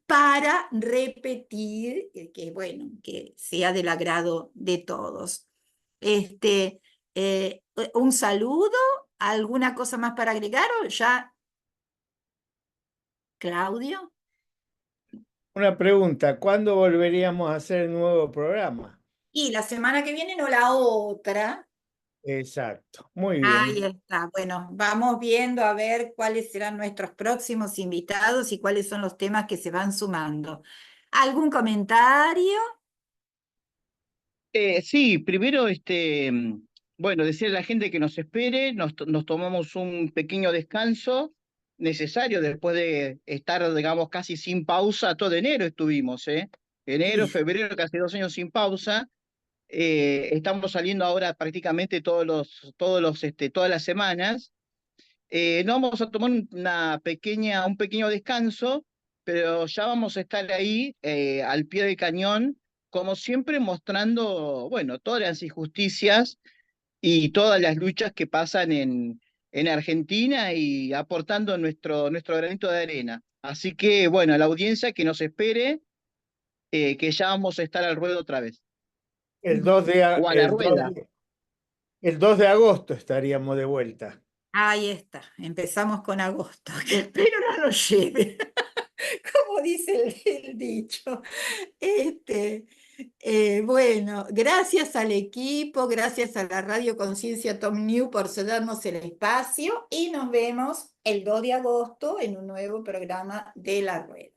para repetir, bueno, que sea del agrado de todos. Un saludo, ¿alguna cosa más para agregar o ya? Claudio.
Una pregunta, ¿cuándo volveríamos a hacer el nuevo programa?
Y la semana que viene, no la otra.
Exacto, muy
Ahí
bien.
está. Bueno, vamos viendo a ver cuáles serán nuestros próximos invitados y cuáles son los temas que se van sumando. ¿Algún comentario?
Sí, primero, bueno, decirle a la gente que nos espere, nos tomamos un pequeño descanso necesario después de estar, digamos, casi sin pausa, todo enero estuvimos, ¿eh? Enero,
Sí.
febrero, casi 2 años sin pausa. Estamos saliendo ahora prácticamente todas las semanas. No vamos a tomar un pequeño descanso, pero ya vamos a estar ahí al pie del cañón, como siempre, mostrando, bueno, todas las injusticias y todas las luchas que pasan en Argentina y aportando nuestro granito de arena. Así que, bueno, a la audiencia que nos espere, que ya vamos a estar al ruedo otra vez.
El 2 de,
O a la rueda.
el 2 de agosto estaríamos de vuelta.
Ahí está. Empezamos con agosto, que espero no nos lleve, como dice el dicho. Bueno, gracias al equipo, gracias a la Radio Conciencia Top New por cedernos el espacio y nos vemos el 2 de agosto en un nuevo programa de La Rueda.